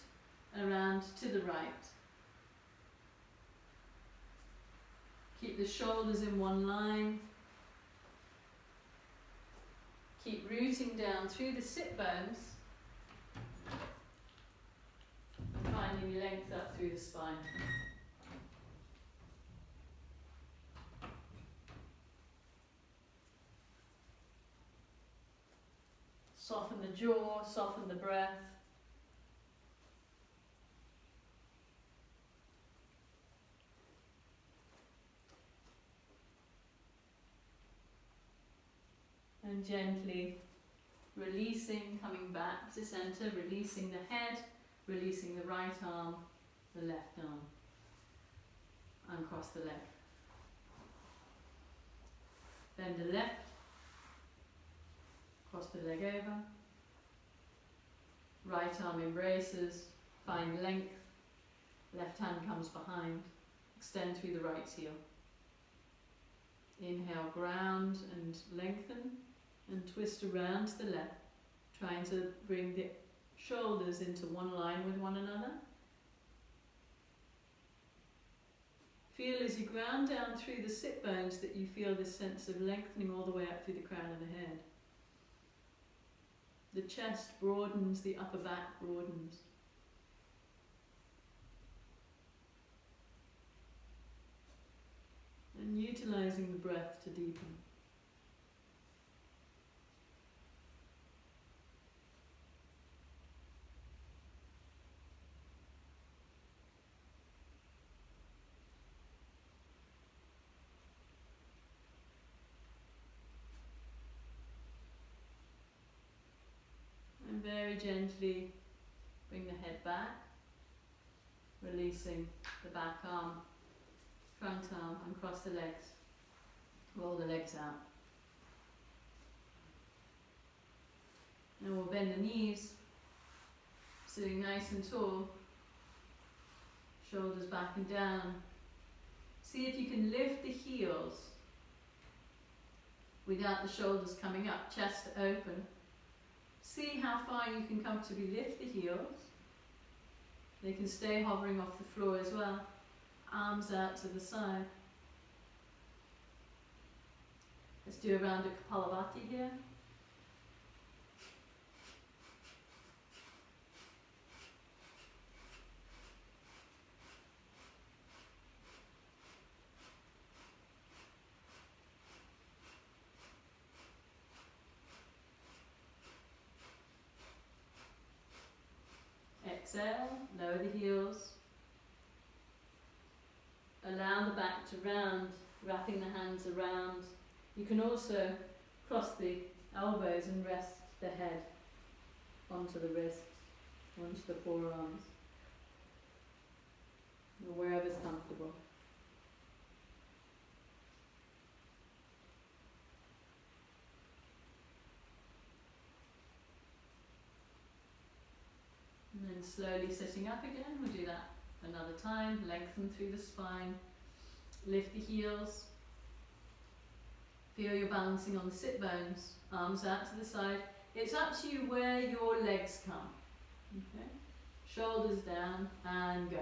around to the right. Keep the shoulders in one line. Keep rooting down through the sit bones. And finding length up through the spine. Soften the jaw, soften the breath. And gently releasing, coming back to center, releasing the head, releasing the right arm, the left arm. Uncross the leg. Bend the left, cross the leg over. Right arm embraces, find length. Left hand comes behind. Extend through the right heel. Inhale, ground and lengthen. And twist around to the left, trying to bring the shoulders into one line with one another. Feel as you ground down through the sit bones that you feel this sense of lengthening all the way up through the crown of the head. The chest broadens, the upper back broadens. And utilizing the breath to deepen. Very gently bring the head back, releasing the back arm, front arm, and cross the legs. Roll the legs out. And we'll bend the knees, sitting nice and tall, shoulders back and down. See if you can lift the heels without the shoulders coming up, chest open. See how far you can comfortably lift the heels. They can stay hovering off the floor as well. Arms out to the side. Let's do a round of Kapalabhati here. Exhale, lower the heels. Allow the back to round, wrapping the hands around. You can also cross the elbows and rest the head onto the wrists, onto the forearms, or wherever's comfortable. And then slowly sitting up again, we'll do that another time. Lengthen through the spine, lift the heels. Feel you're balancing on the sit bones, arms out to the side. It's up to you where your legs come. Okay? Shoulders down and go.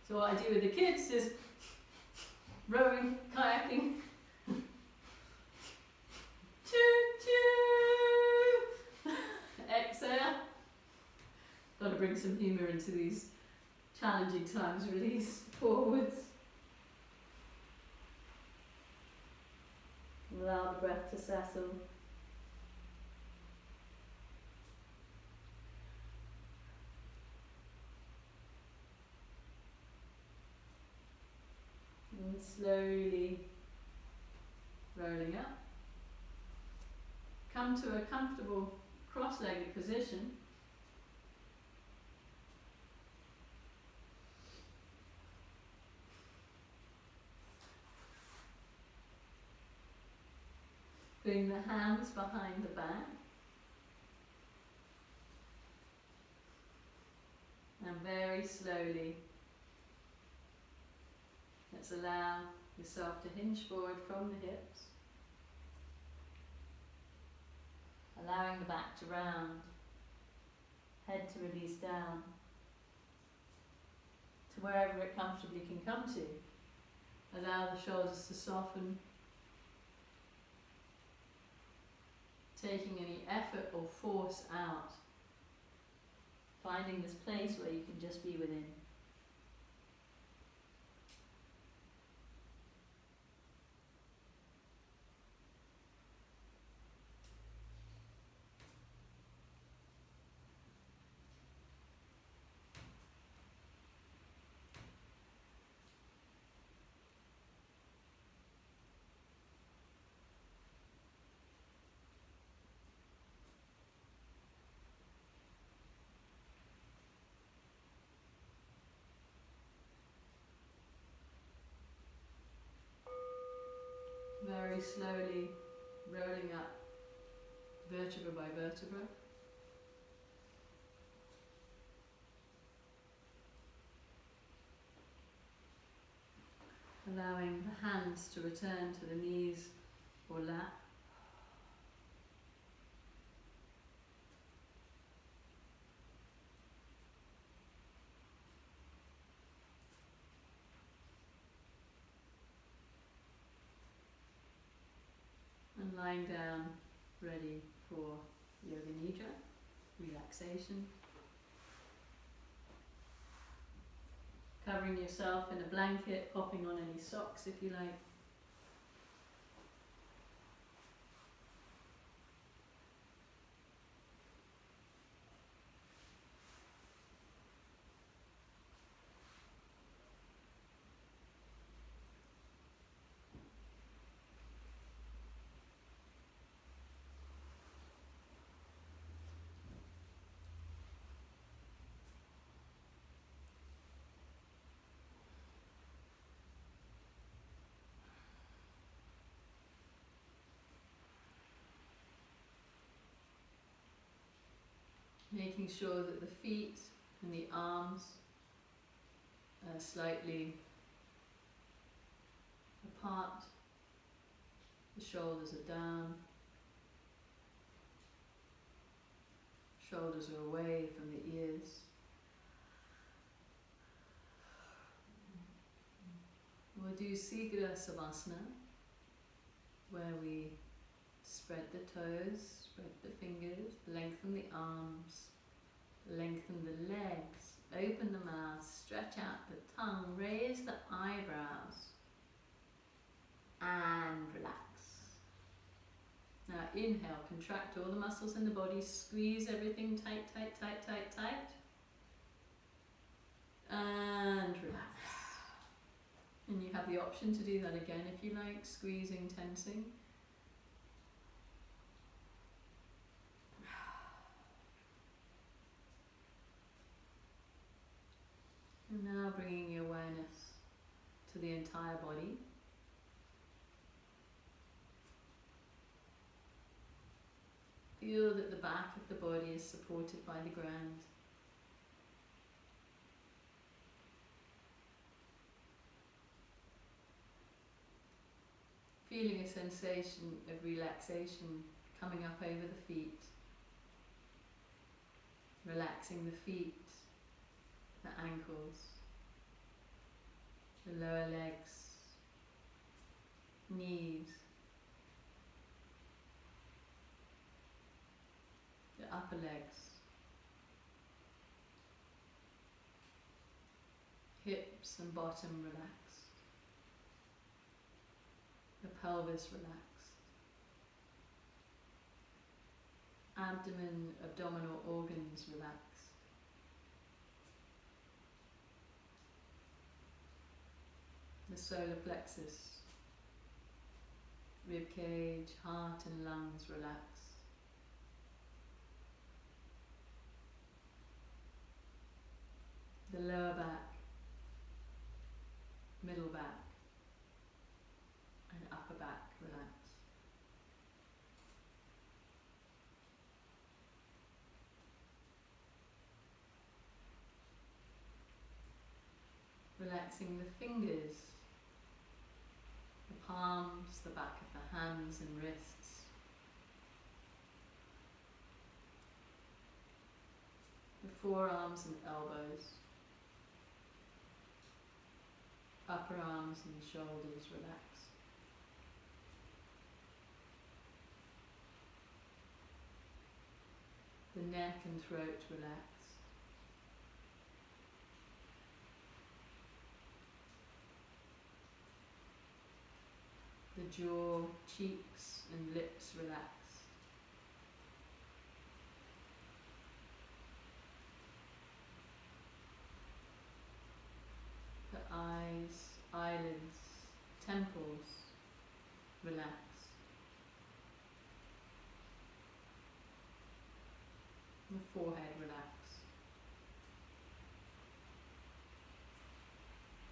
So what I do with the kids is rowing, kayaking. Choo-choo! Exhale. Got to bring some humour into these challenging times. Release forwards. Allow the breath to settle. And slowly rolling up. Come to a comfortable cross-legged position. Bring the hands behind the back. And very slowly, let's allow yourself to hinge forward from the hips. Allowing the back to round, head to release down, to wherever it comfortably can come to. Allow the shoulders to soften, taking any effort or force out, finding this place where you can just be within. Very slowly rolling up vertebra by vertebra. Allowing the hands to return to the knees or lap. And lying down, ready for Yoga Nidra, relaxation. Covering yourself in a blanket, popping on any socks if you like. Making sure that the feet and the arms are slightly apart, the shoulders are down, shoulders are away from the ears. We'll do Sigra Savasana, where we spread the toes, spread the fingers, lengthen the arms, lengthen the legs, open the mouth, stretch out the tongue, raise the eyebrows, and relax. Now inhale, contract all the muscles in the body, squeeze everything tight, tight, tight, tight, tight. And relax. And you have the option to do that again if you like, squeezing, tensing. And now bringing your awareness to the entire body. Feel that the back of the body is supported by the ground. Feeling a sensation of relaxation coming up over the feet. Relaxing the feet, the ankles, the lower legs, knees, the upper legs, hips and bottom relaxed. The pelvis relaxed. Abdomen, abdominal organs relaxed. The solar plexus, rib cage, heart and lungs relaxed. The lower back, middle back and upper back relaxed. Relaxing the fingers, the palms, the back of the hands and wrists. The forearms and elbows. Upper arms and shoulders relax. The neck and throat relax. The jaw, cheeks and lips relax. The eyes, eyelids, temples relax. The forehead relax.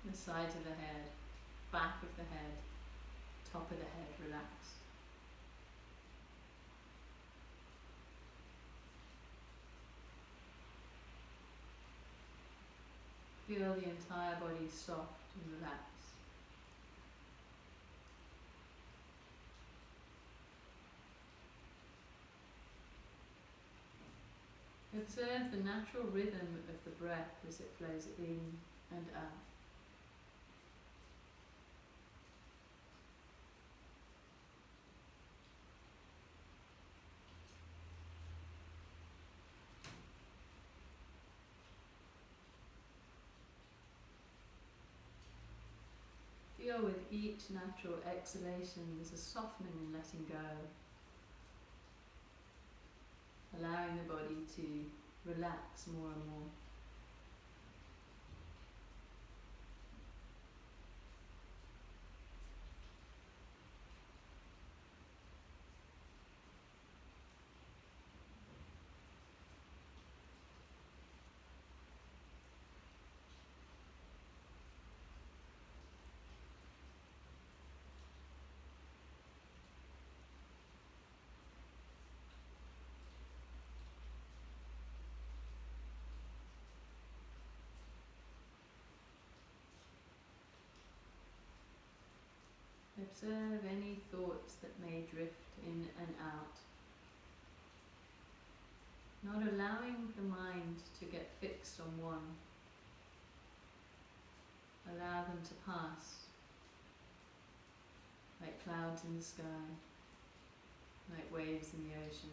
The sides of the head, back of the head, top of the head relax. Feel the entire body soft and relaxed. Observe the natural rhythm of the breath as it flows in and out. Feel with each natural exhalation there's a softening and letting go, allowing the body to relax more and more. Observe any thoughts that may drift in and out. Not allowing the mind to get fixed on one. Allow them to pass, like clouds in the sky, like waves in the ocean.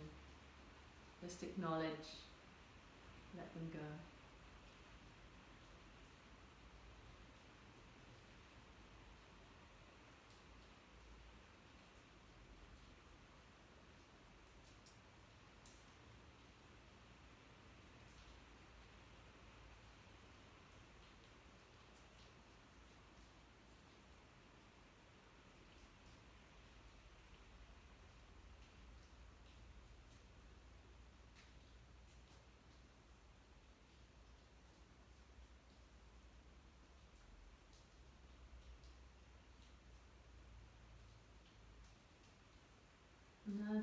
Just acknowledge, let them go.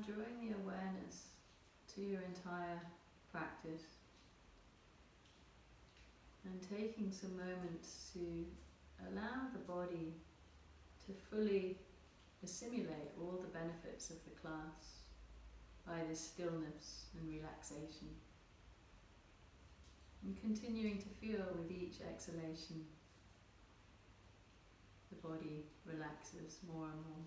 drawing the awareness to your entire practice and taking some moments to allow the body to fully assimilate all the benefits of the class by this stillness and relaxation. And continuing to feel with each exhalation, the body relaxes more and more.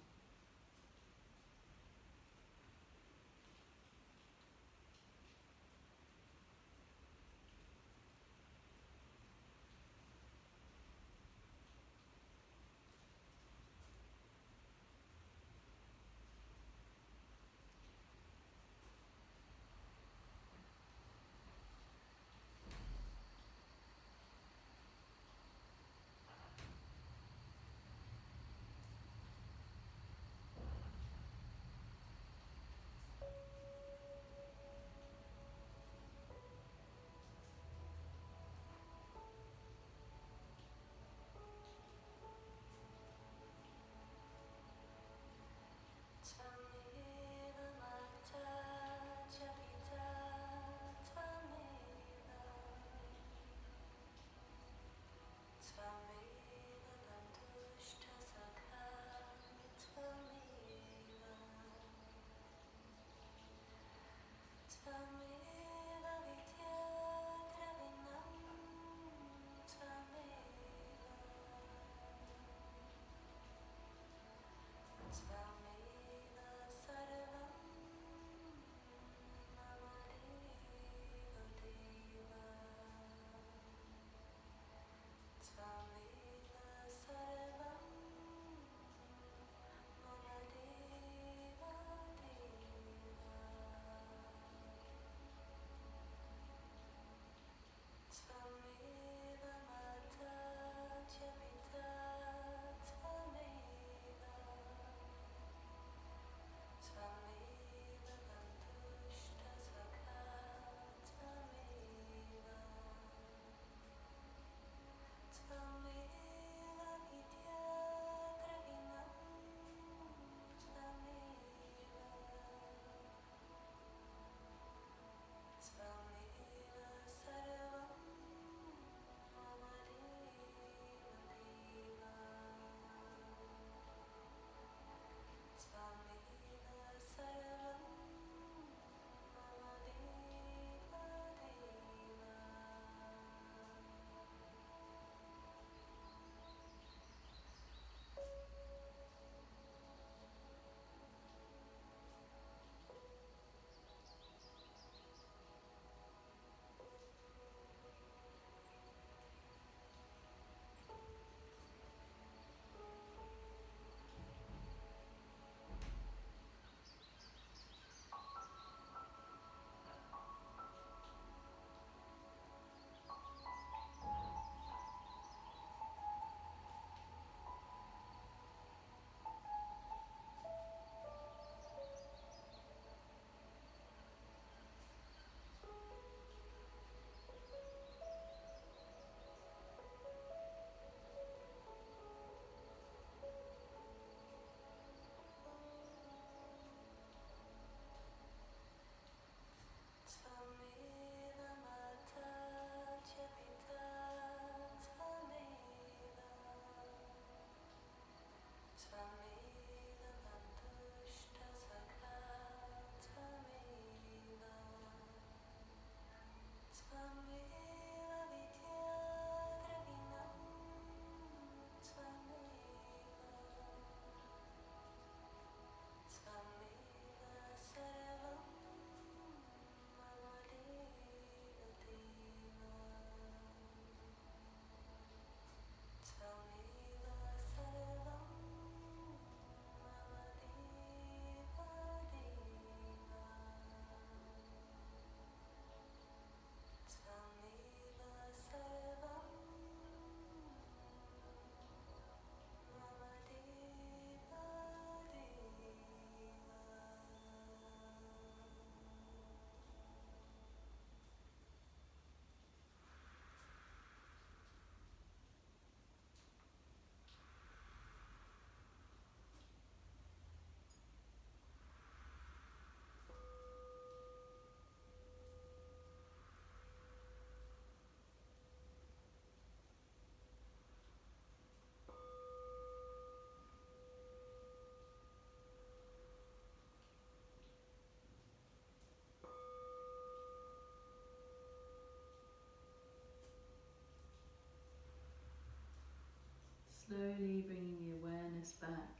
slowly bringing the awareness back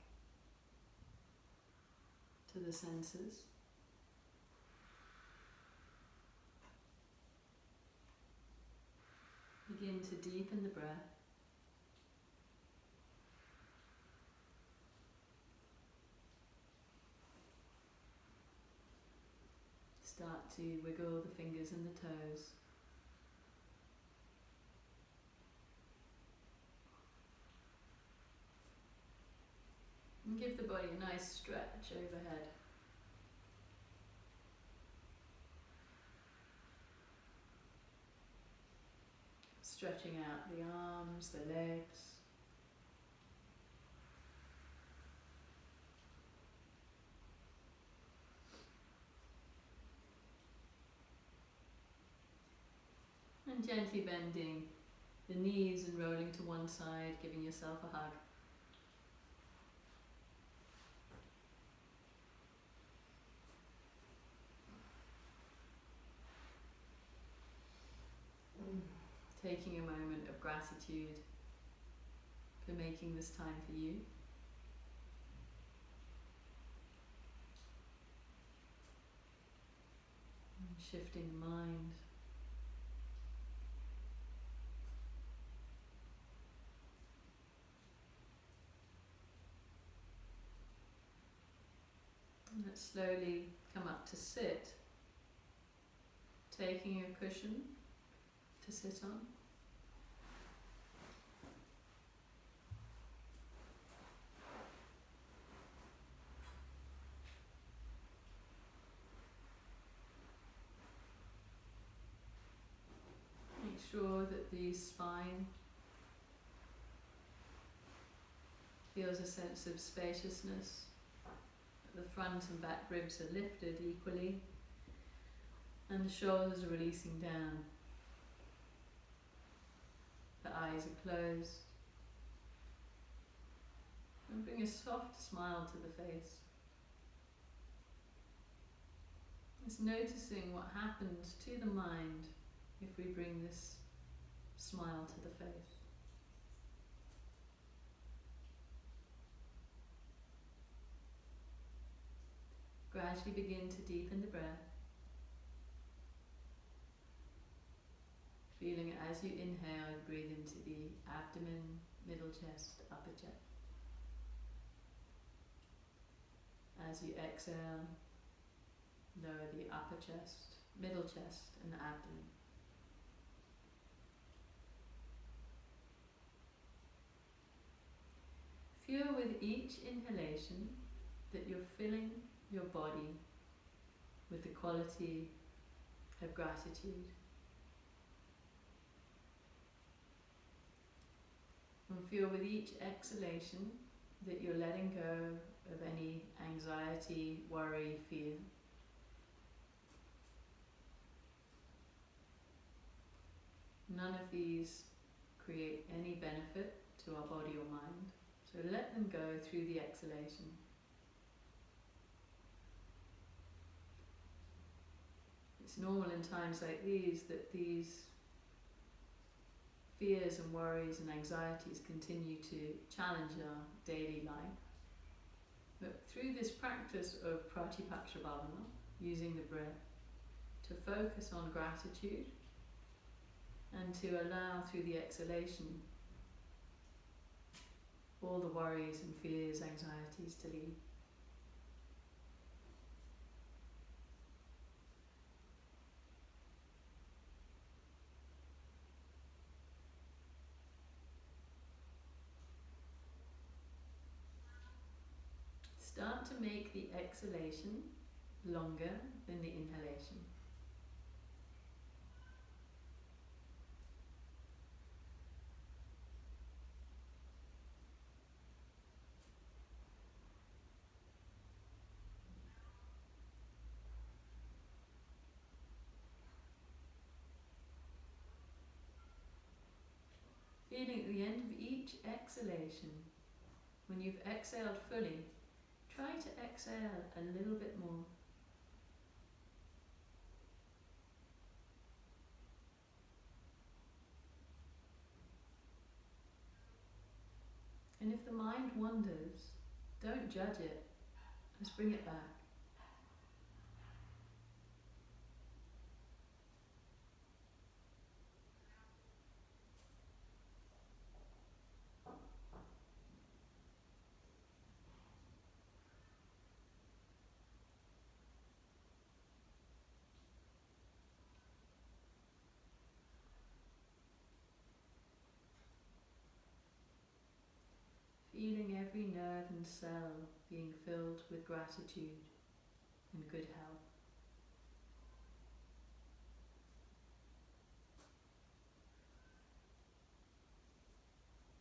to the senses. Begin to deepen the breath. Start to wiggle the fingers and the toes. And give the body a nice stretch overhead. Stretching out the arms, the legs. And gently bending the knees and rolling to one side, giving yourself a hug. Taking a moment of gratitude for making this time for you. And shifting the mind. And let's slowly come up to sit, taking a cushion to sit on. Make sure that the spine feels a sense of spaciousness. The front and back ribs are lifted equally, and the shoulders are releasing down. The eyes are closed. And bring a soft smile to the face. It's noticing what happens to the mind if we bring this smile to the face. Gradually begin to deepen the breath. Feeling as you inhale, you breathe into the abdomen, middle chest, upper chest. As you exhale, lower the upper chest, middle chest and abdomen. Feel with each inhalation that you're filling your body with the quality of gratitude. And feel with each exhalation that you're letting go of any anxiety, worry, fear. None of these create any benefit to our body or mind, so let them go through the exhalation. It's normal in times like these that these fears and worries and anxieties continue to challenge our daily life. But through this practice of Pratipakshabhavana, using the breath to focus on gratitude and to allow through the exhalation all the worries and fears, anxieties to leave. Start to make the exhalation longer than the inhalation. Feeling at the end of each exhalation, when you've exhaled fully, try to exhale a little bit more. if the mind wanders, don't judge it, just bring it back. Feeling every nerve and cell being filled with gratitude and good health.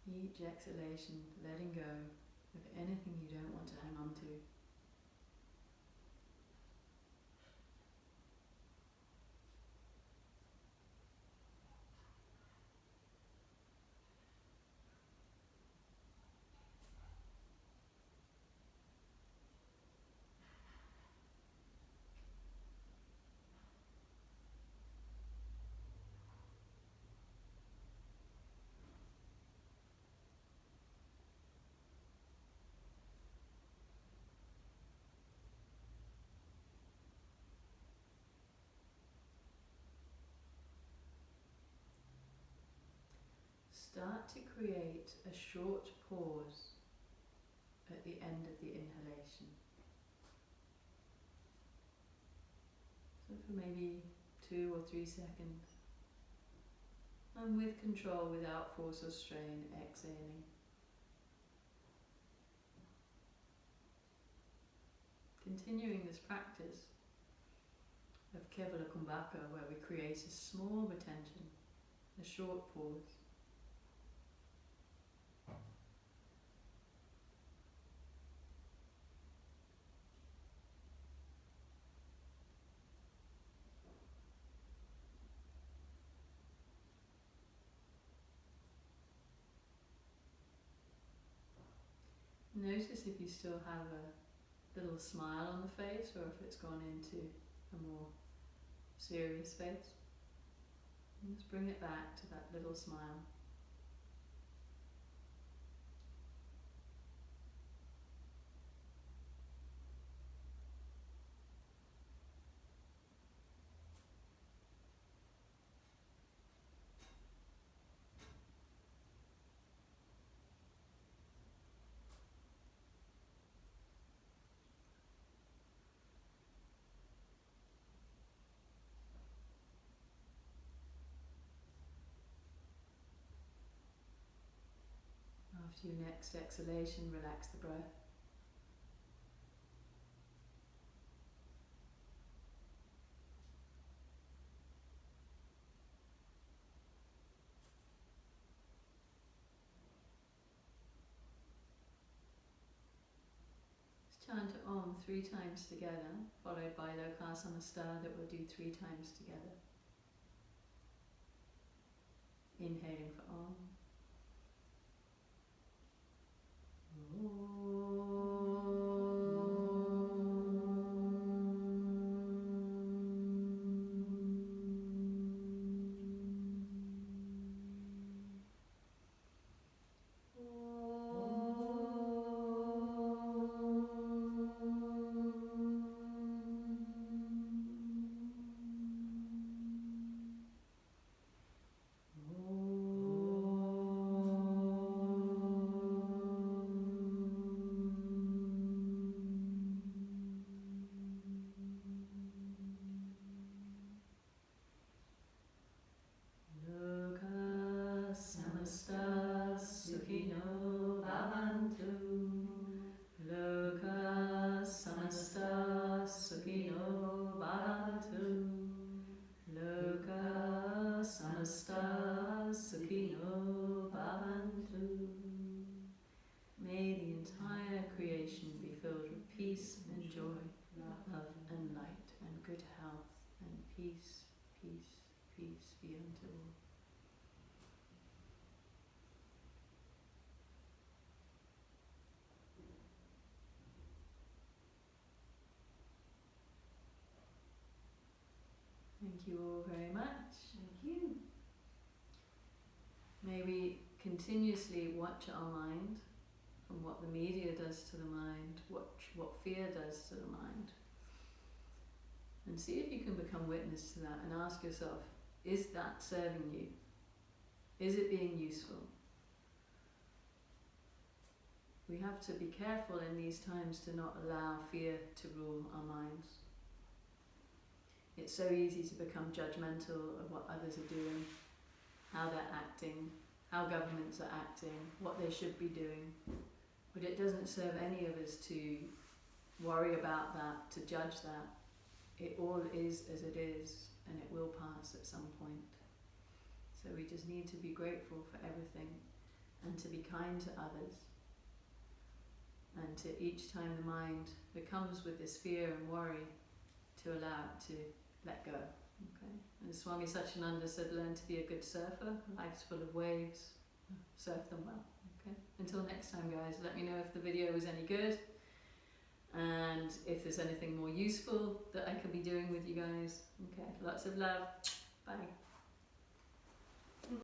Each exhalation, letting go of anything you don't want to hang on to. Start to create a short pause at the end of the inhalation. So for maybe 2 or 3 seconds. And with control, without force or strain, exhaling. Continuing this practice of Kevala Kumbhaka, where we create a small retention, a short pause. Notice if you still have a little smile on the face or if it's gone into a more serious face. And just bring it back to that little smile. After your next exhalation, relax the breath. Let's chant Om 3 times together, followed by Lokasamasta that we'll do 3 times together. Inhaling for Om. May the entire creation be filled with peace and joy, love and light and good health and peace, peace, peace be unto all. Thank you all very much. Thank you. May we continuously watch our mind from what the media does to the mind, what fear does to the mind. And see if you can become witness to that and ask yourself, is that serving you? Is it being useful? We have to be careful in these times to not allow fear to rule our minds. It's so easy to become judgmental of what others are doing, how they're acting, how governments are acting, what they should be doing. But it doesn't serve any of us to worry about that, to judge that. It all is as it is, and it will pass at some point. So we just need to be grateful for everything, and to be kind to others. And to each time the mind becomes with this fear and worry, to allow it to let go. Okay? And as Swami Satyananda said, learn to be a good surfer. Life's full of waves. Surf them well. Okay? Until next time, guys, let me know if the video was any good, and if there's anything more useful that I could be doing with you guys. Okay, lots of love. Bye.